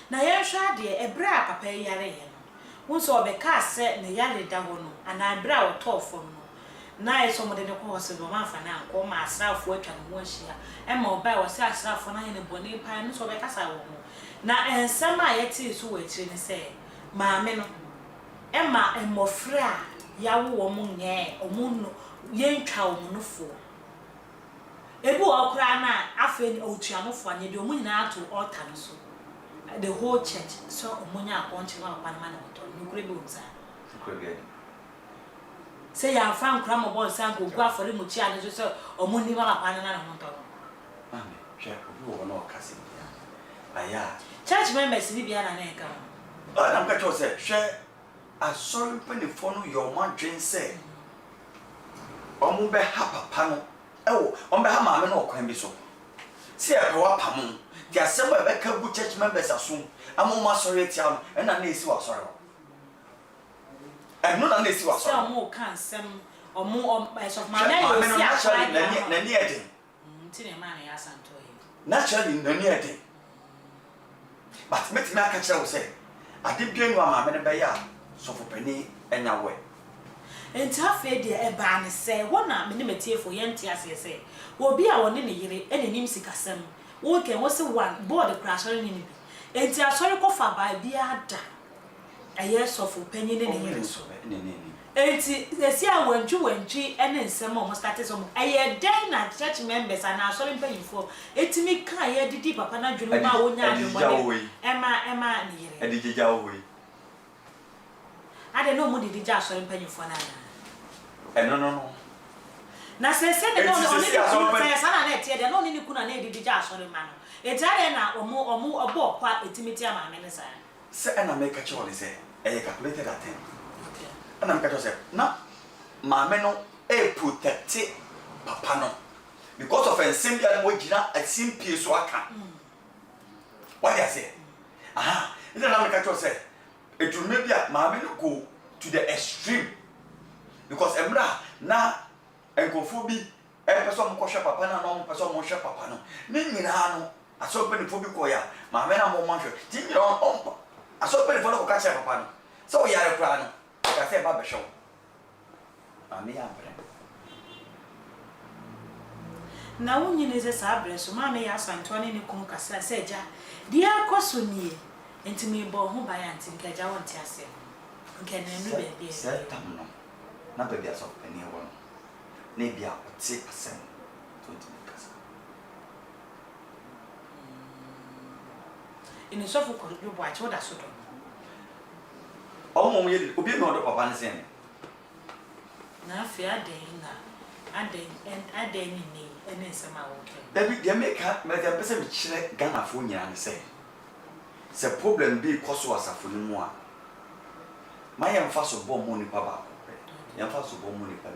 na ye hwa de e bra papa yare ye no wo so be ka se ne yare da ho no ana bra wo tofo no na e so mo de ko hospital ma fa na ko ma asrafo atwa no ho ahia e ma oba wo se asrafo na ye ne boni pa no so be kasa wo na ensama ye ti so wa tire ne se ma me no e ma emofra ya wo mo nye omo no ye ntwa wo no fo ebu okra na afa otua no fo anye de omo nyina ato altar no so the whole church so omo nya akonche wa pa na ma na to no kure be umsa kure be say ya fan kra mo bon san ko gwa fori mu chi ane so omo ni ma pa na na ho to amen hwe obi wo no kase bia aya church members ni bia na na ka am ka cho say hwe asori penifo no your man dwen say omo be ha papa no ewo omo be ha ma me no kwan bi so see e pa wa pam dia asem be ka bu church members aso amo ma sorry tia no e na na esi wa sorry no na nesi wa so mo kan sem omo so ma na yo si akwa na ni ede nti ne ma na ya santo naturally no near thing. But met me catch you say, I did be no mamma and a so for penny and away. And half a day a ban say, one not minimate for Yanti as you say, will be our nini any nimsic assem. Walking was a one board the crash on any. And I saw you far by be a year so for penny in a year so. And the see I went to and G and then some almost started some a year day at church members and I saw him paying for it to me. Can I did deep upon a Juma? Emma, and did you away? I don't know what did you just saw him paying for now. No. Now, say, the only could not need the jazz on the man. It's or more a ball, quite intimate, my minister. Say, and I make a choice, say, a calculated at him. And I'm going to say, no, my men a protected papano because of a simple and a simple swaka. What do I say? Aha, and then I'm going to say, it will maybe my men go to the extreme because Emra now. And go for be a person kosha papa na no person mo hwe papa no ni nyina no aso pe ni fo bi koya ma me na mo ma hwe ti nyina on aso pe ni fo no ka che papa no so yare kra no ka se ba be show ami ya bre na wonyi ne se sa bre so ma me ya santo ne ni kun kasa se ja dia koso nie ntimi bo ho ba ya ntim ka ja won ti ase nke na nu be bi se tam no na be bi aso pe ni won maybe I would say percent 20%. In the Sofo Kodwo watch what I saw. Oh, we will be no papa saying. Now, fair day, and then and then some Baby, they make her, but the person which Ghana for you and say. The problem be cause was a full more. My emphasis of bomb money, papa. Emphasis of bomb money, papa.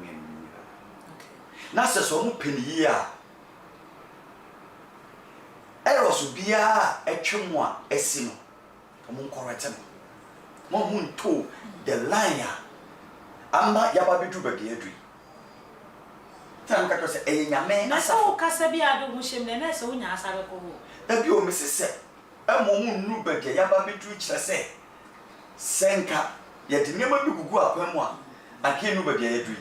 Na se so mo penyi a eros bia etwemo a esi no mo correct no mo nto the line ama yaba bedu bagi adui tan ka to se enyame na so kasa bia do ho hyem na se wonya asabe ko ho da bi o mesese emo mo nnu bagi yaba bedu kire se senka ye de nyama bi gugu akwan mu a ake nu bagi adui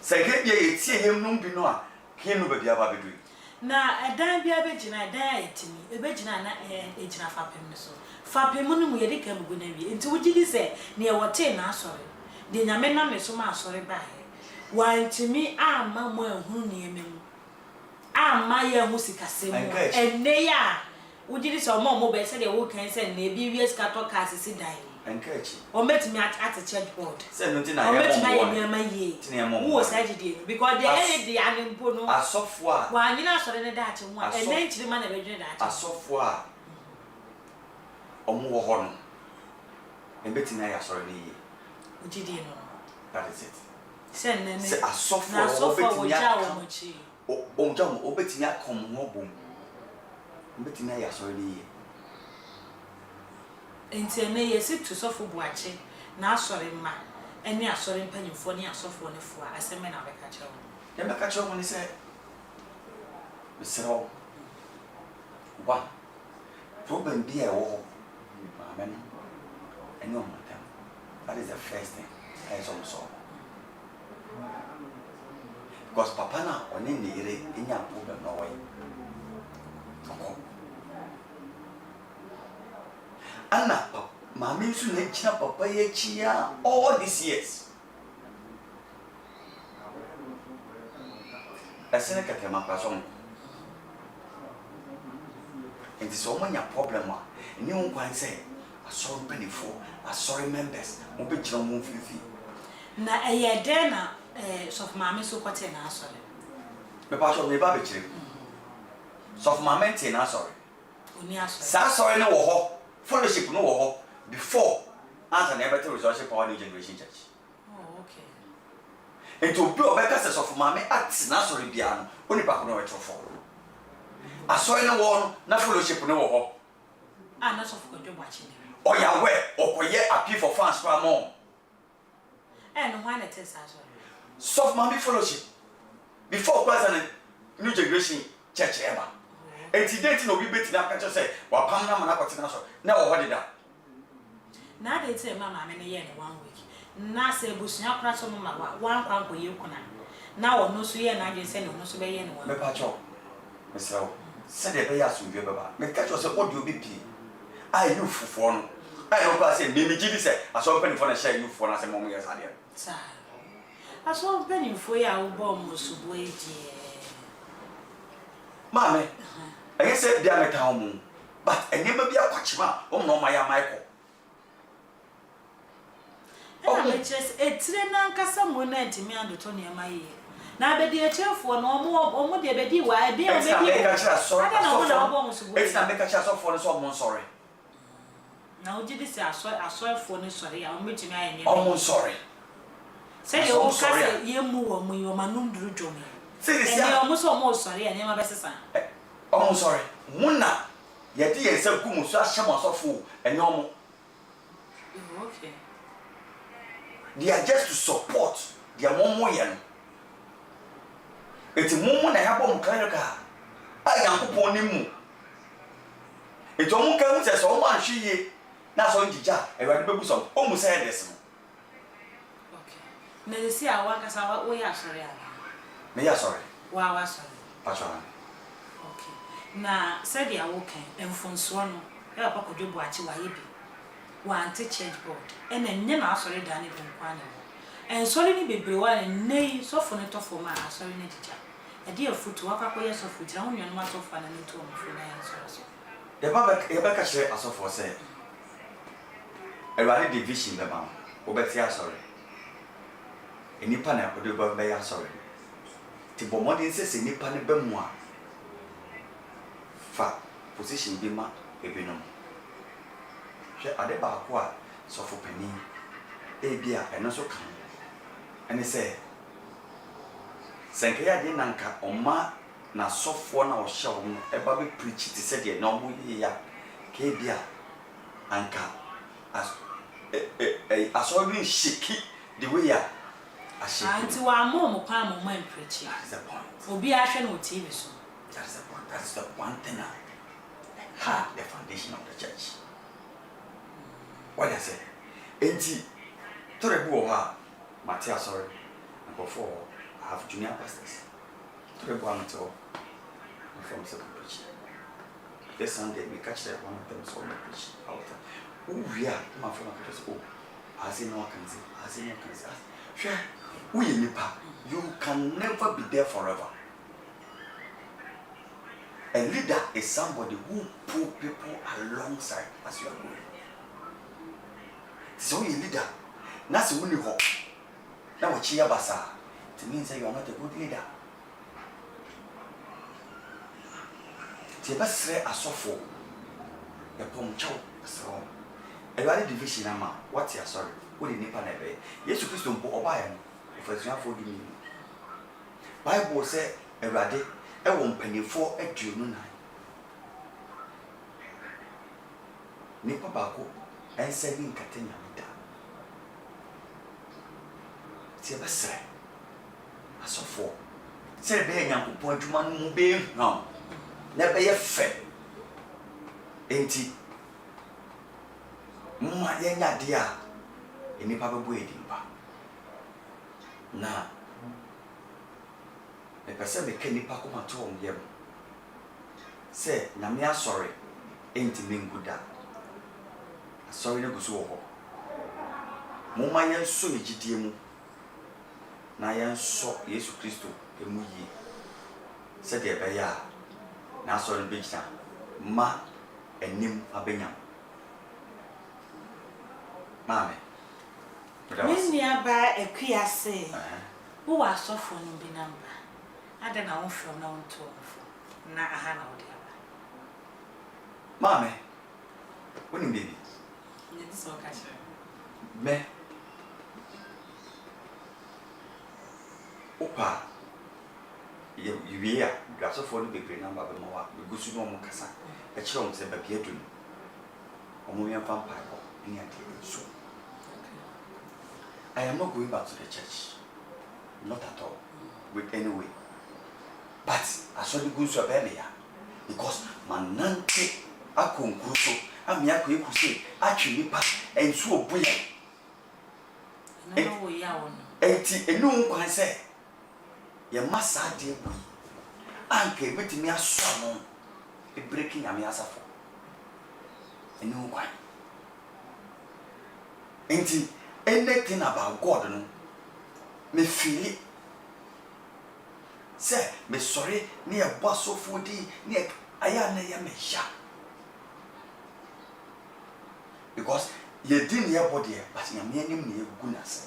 Sake bia etie hem no bi no a ke no ba bia ba bedui na edan bia be gina edan etimi e be gina na gina fapem no so fapem no mu ye de ka bugu na wi enti wugidi se ne e wote na asore de nyame na me so ma asore ba he wantimi amma mo ehunu ne emem amma ye hu sikasem enne ya wugidi se mo be se de wo kan se na bi wi ska to ka asisi dan encourage o metimi at church board say no tin na ye wo sajide because the any the animpo no asofo a wa nyina asore ne da ache mu a enen chiri ma na bedwe da ache asofo a omo wo ho no embeti na ya asore ne ye ujidi no that is it sen ne say asofo na asofo wo ja wo mo chi o jam obeti na kom ho bom embeti na ya asore ne ye enti ne yesi to Sofo Boakye na asore ma eni asore mpanyimfo ne asofo ne fo a aseme na beka chewo dem beka chewo ni se mesero wa problem bi e wo amen eni o matam that is the first thing I saw so because papa na oni ne ire enya problem no way Anna, Mammy soon let Papa Chia all these years. A seneca came up as on. And this woman a problem, and you won't quite say, I saw penny for, I saw members, who bet your moon fee. Na a year dinner, soft mammy so what an answer. The part of the babbage. Soft mammy, sorry. Sorry, no. Fellowship no before answer never to resource power new generation church. Oh, okay. And to be a better of mammy acts naturally piano, only back on a for. I saw in a one, not fellowship no. Ah, not of good watching. Oh, yeah, where or yet appeal for fans for more. And when it is as well. Soft mammy fellowship before present new generation church eba enti date no bi beti na ka say wa pam na mana kwete na so na wo hode da na de te mama me ne ye ne 1 week na se busua kra so mama wa kwa nko ye kuna na wo no so ye na je se ne no so be ye ne wa me pa cho me say se de be ya so dwe baba me ka cho se odi obi pi ai you fufo no ai no pa say me me gidi say aso pe ni fo na share you fo na say mom yes ade sa aso pe ni fo ya wo bo mo so bo e die mame I say bia me ta omu but enema bia kwachima o no ma ya Michael o me chese etire na nkasa mo na ntimi adoto ne ma ye na abedi echefo no omo de abedi wa abi o be be ka chira so ada na wo na wo mo so bo it's na make ka chira so for so mo sorry na o jidi se aso fo ne sorry ya o metimi aye ne o mo sorry say you kase ye mu wo mu yo manum duru jomi say ya o mo so mo sorry ya ne ma be sesa o mo sorry muna ye di ye se ku mu so ahye mo so fo enye o mo okay they are just to support their momo yen eti momo na ya bom clerical a yankopon ni mu eti omo kan mu se so mo anhwe na so njija ewade bebu so o mu say this no okay na de si awa kasa wo ya sorry ala me ya sorry wa sorry patron okay na said ya wo kan enfonso no ya pa Kodwo Boakye wa ye bi wa anti church board ena nye na asori da ne bonkwa ne en sori ni bebre wa nei sofo ne tofo ma asori ne dija e de afutu akwa ye sofo tira ho nwan ma sofo na ne to mo fo na ya so ye ba ka share asofo say ewade division be ba wo be tia sorry enipa na Kodwo ba be ya sorry ti bomodin se nipa ne ba mu a fa position bi ma ebinom hwe ade ba ko a sofo pani e bia eno so kan ene se senke ya de nanka oma na sofo na o hye wo e ba be preach ti se de na omo yi ya ke bia anka aso bi shiki the way ya ashiki anti wa mo kwa mo man preach that is the point obi a hwe no TV so that is the point that is the one thing the foundation of the church. What I say? Enti Torebu ha Matia sorry. And before I have junior pastors. Torebu amateur from second preaching. This Sunday we catch that one of them so preach out. Oh yeah, my friend just oh I say no can say I say no can say. Sure. We nipa you can never be there forever. A leader is somebody who pull people alongside as you are going. So you leader, that's the only hope. Now what chia basa, it means that you are not a good leader. Tibasre a Sofo, a pomchow, so a very division ama. What's your sorry? What did Nipa never? Yes, you Christian Bobayan, if it's not for you. Bible say a radi. I won't penny for a June. Nipa Bako and sending Catania. Tibasre a Sofo. Say, being a point to man being no. Never yet fed. Ain't it? My young dear. Any papa waiting. Now. The person be kenny pack on to him. Say, Namia sorry, ain't mean good that. Sorry, no go so. Mumma yan so legitimu. Na yan so Yesu Christo, emu ye. Said the beya. Na sorry big ma enim abenya. Mame. When nearby a queer say, who are Sofo no be number. I don't know from now to na aha na odi aba. Mame. Woni baby. Ye dis o catch. Me. Opa. You here, gas of phone baby number be mo wa. We go su no mo kasa. E kire o se ba bia dum. Omo yan fan pa ko ni ade so. I am not going back to the church. Not at all. With any way. but asɔre gu nso ɛbɛyɛ me ya because manante akɔ nkuru so ami akɔ ekuse atwe nipa ensu obuya no wo ya wo no enti enu nkwan sɛ ye masa de bu anka ebetimi aso no e breaking ami asafo enu nkwan enti anything about God no me feel it say me sorry ne e boso fodi ne aya na ya me sha because ye din ye body but nyame anim ne ye gugu nase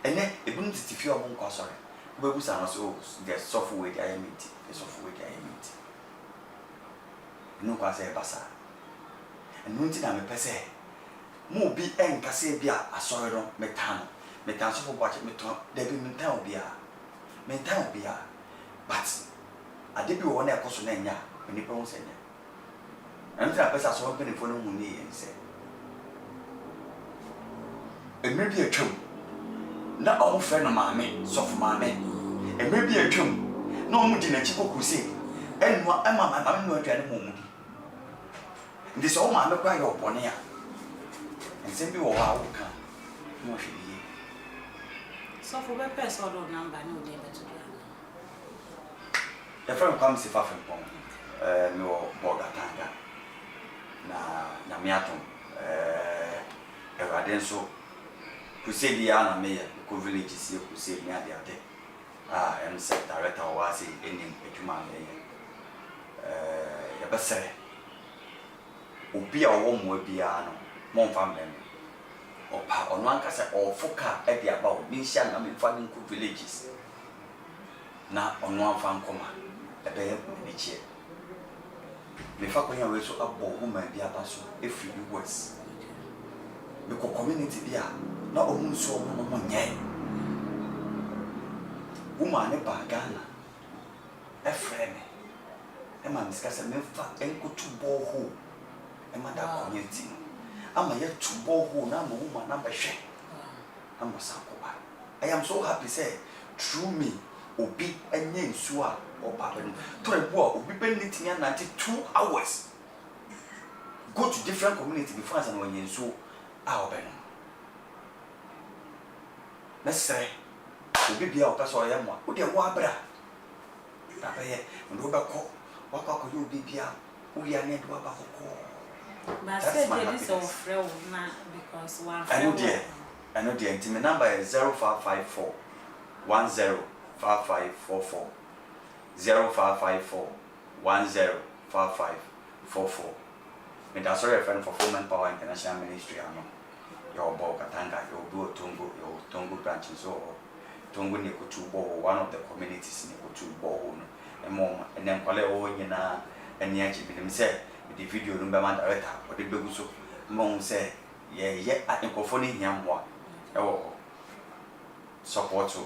ene ebunu titifia obo nko sorry obebu sa no so the Sofo with the meet the Sofo with the meet no kwa say basa enu nti na me pese mo bi enkase bia asɔre no metan Sofo Boakye meton da bi metan obia but ade bi wo na ekoso na nya nipa ho senya entra pesa so pe ne fo no hu ni yense emre bi atwam na omo fe no maame Sofo maame emre bi atwam na omo di na chi kokuse enwa ema maame no atwa ne mo mu ndi so maame kwa yo bone ya ense bi wo wa wo kan no hwe yi Sofo be pesa odo number no dey beto ya friend come si fa friend me wo bogatanga na nyame atom Ewade nso crusade ya na me ko village si crusade ni ade em se director wa si enim adwuma me ya besere obi a wo mo bia no mo mfa mbem opa ono anka se ofoka e dia ba o bi hia na me fa nko villages na ono amfa nkoma e be me chie me fa kwanya we so abo woman bia ba so e free words me ko community bia na omu so mo nye woman ne ba Ghana e frame e ma miskasa me fa enko tubo ho e ma da community ama ye tubo ho na ma woman na be hwe ama sakoba I am so happy say through me obi enye nsu a oba be no to ebu a obi be nitimi na 2 hours go to different community before as na onye nsu a oba no na sere obi bia o pese o ye mo o de wo abra na be ye ndo be ko wakọ yo obi bia o ya ne do aba ko but say there is a friend na because one friend I know the intimate number is 0554 105544 0554 105544. And that's sorry friend for Fulfillment Power International Ministry. Your Boakye, your Tongo branch so Tongo Nikutubo, one of the communities in Nikutubo, and mom, and then Paleo Yena, and Yachi himself with the video number director, or the Beguso. Mom said, yeah, I think of only him one. Oh, support to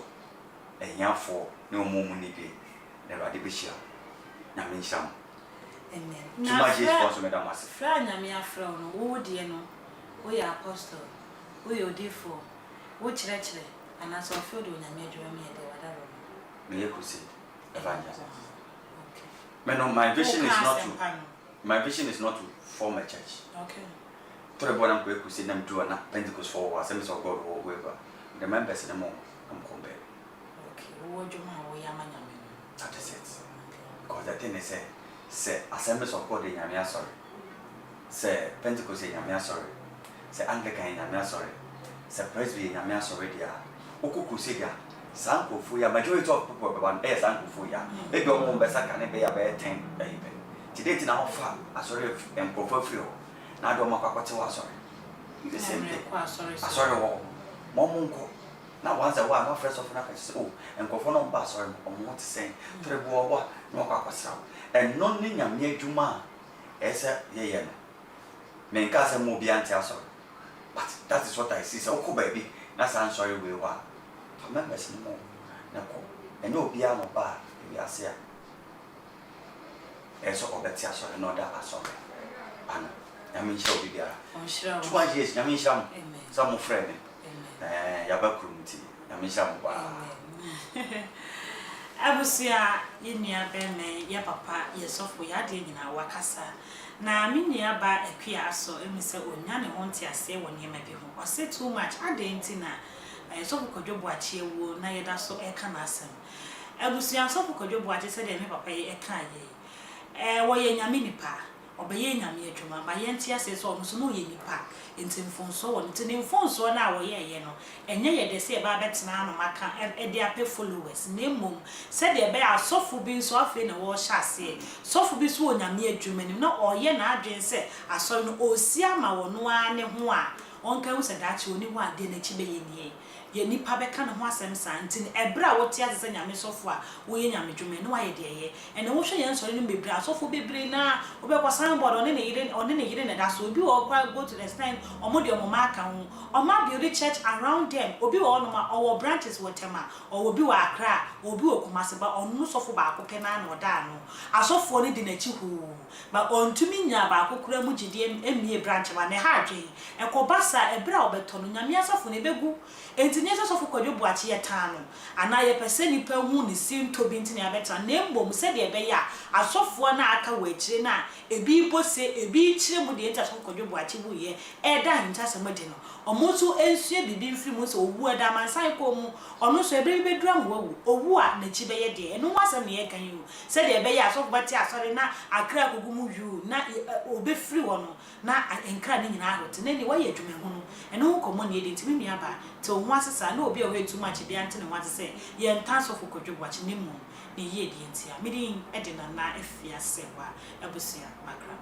a young for no more money, never the bishop. Namensham. Amen. Too much response, Madam Master. Friend, Namia Frown, who dear no, we are apostle, we are different, which actually, and as I feel when I made you a whatever. May you proceed, evangelist. Okay. My vision is not to. My vision is not to form a church. Okay. To the bottom, we could see them do a Pentecost for Assemblies of God or whoever. The members in the moment, I'm coming. Okay. What you want? That is it. Because the thing is, say Assemblies of God in Yamia sorry. Say Pentecost in Yamia sorry. Say Anglican in Yamia sorry. Say Presby in Yamia sorry. Oku Kusiga. Sanko Fuya. Majority of people want a Sanko Fuya. Maybe a woman better can be a better 10. Today, in our farm, I sorry and prefer. Now do makwakwache wa sorry. The same thing. Sorry wo. Momunko. Now once a while, my friends of Africa say, oh, and go for no bass or what to say. To the war, no makwakwache. And none in your mere Juma. Esa ye. Menkasa mobianti sorry. But that is what I see. So, baby, that's I'm sorry we were. Remember, no more. And no piano bar, we are here. Eso obetia sorry, no that sorry. And I mean, show be there. 2 years, I mean, some friend. Yabakrumti, I mean, some. Abusia yenia beme ya papa ye Sofo ya de nyina wakasa na minia ba akua so emise onya ne honte ase woni ma bi ho ose too much adenti na Sofo Kodwo Boakye wo na yeda so eka na asem abusia Sofo Kodwo Boakye se de me papa ye eka ye wo ye nyame nipa obeye nyame adwuma ba ye ntia se so no ye nipa enti mfonso won enti mfonso na wo ye no enye ye de se ba betena no maka e de ape followers na mum se de be asofo bi nso afi na wo hyase sofo bi so nyame adwuma ni na oye na adwen se aso no osi ama wo no ane ho a onka hu se dachi oni ho ade na chi be ye nie ye nipa be ka na ho asem sa enti ebra wo tia se nyame sofo a wo ye nyame adwuma no wa ye de ye ene wo hwe ye nso ni bebre asofo bebre na obekwasan board one ne yire na da so obi wo kwa go to the stand omo de omo maka ho omo build church around them obi wo no ma owo branches wotema obi wo Accra obi wo Kumasi ba onu sofo ba akopɛ na na oda no asofo ne de na chi hu ba ontumi nya ba akokura mu gide emie branch ba ne ha adwen ekobasa ebra obeto no nyame asofo ne begu enti nye Sofo Kodwo Boakye ye tan no ana ye pese nipa hu ne sinto bi enti ne abeta na mbom se de be ya asofo na aka wachire na ebi bose ebi chire mu de enti Sofo Kodwo Boakye bu ye eda nta samade no omoto ensue bibi mfiri mu se owu eda mansan ko mu ono so ebe be dura mu wawu owu a na chi be ye de eno wasam ne ye kan yu se de be ya asofo bati asore na Accra kogu mu yu na obe free wono na enkra ne nyina ahote na ni wa ye adwuma hu no eno komo ne ye de ntimi nua ba to ho asesa na obi a we too much bi ante ne wate se ye ntan Sofo Kodwo Boakye ne mu ne ye de ntia medin edina na afia sewa abusia makra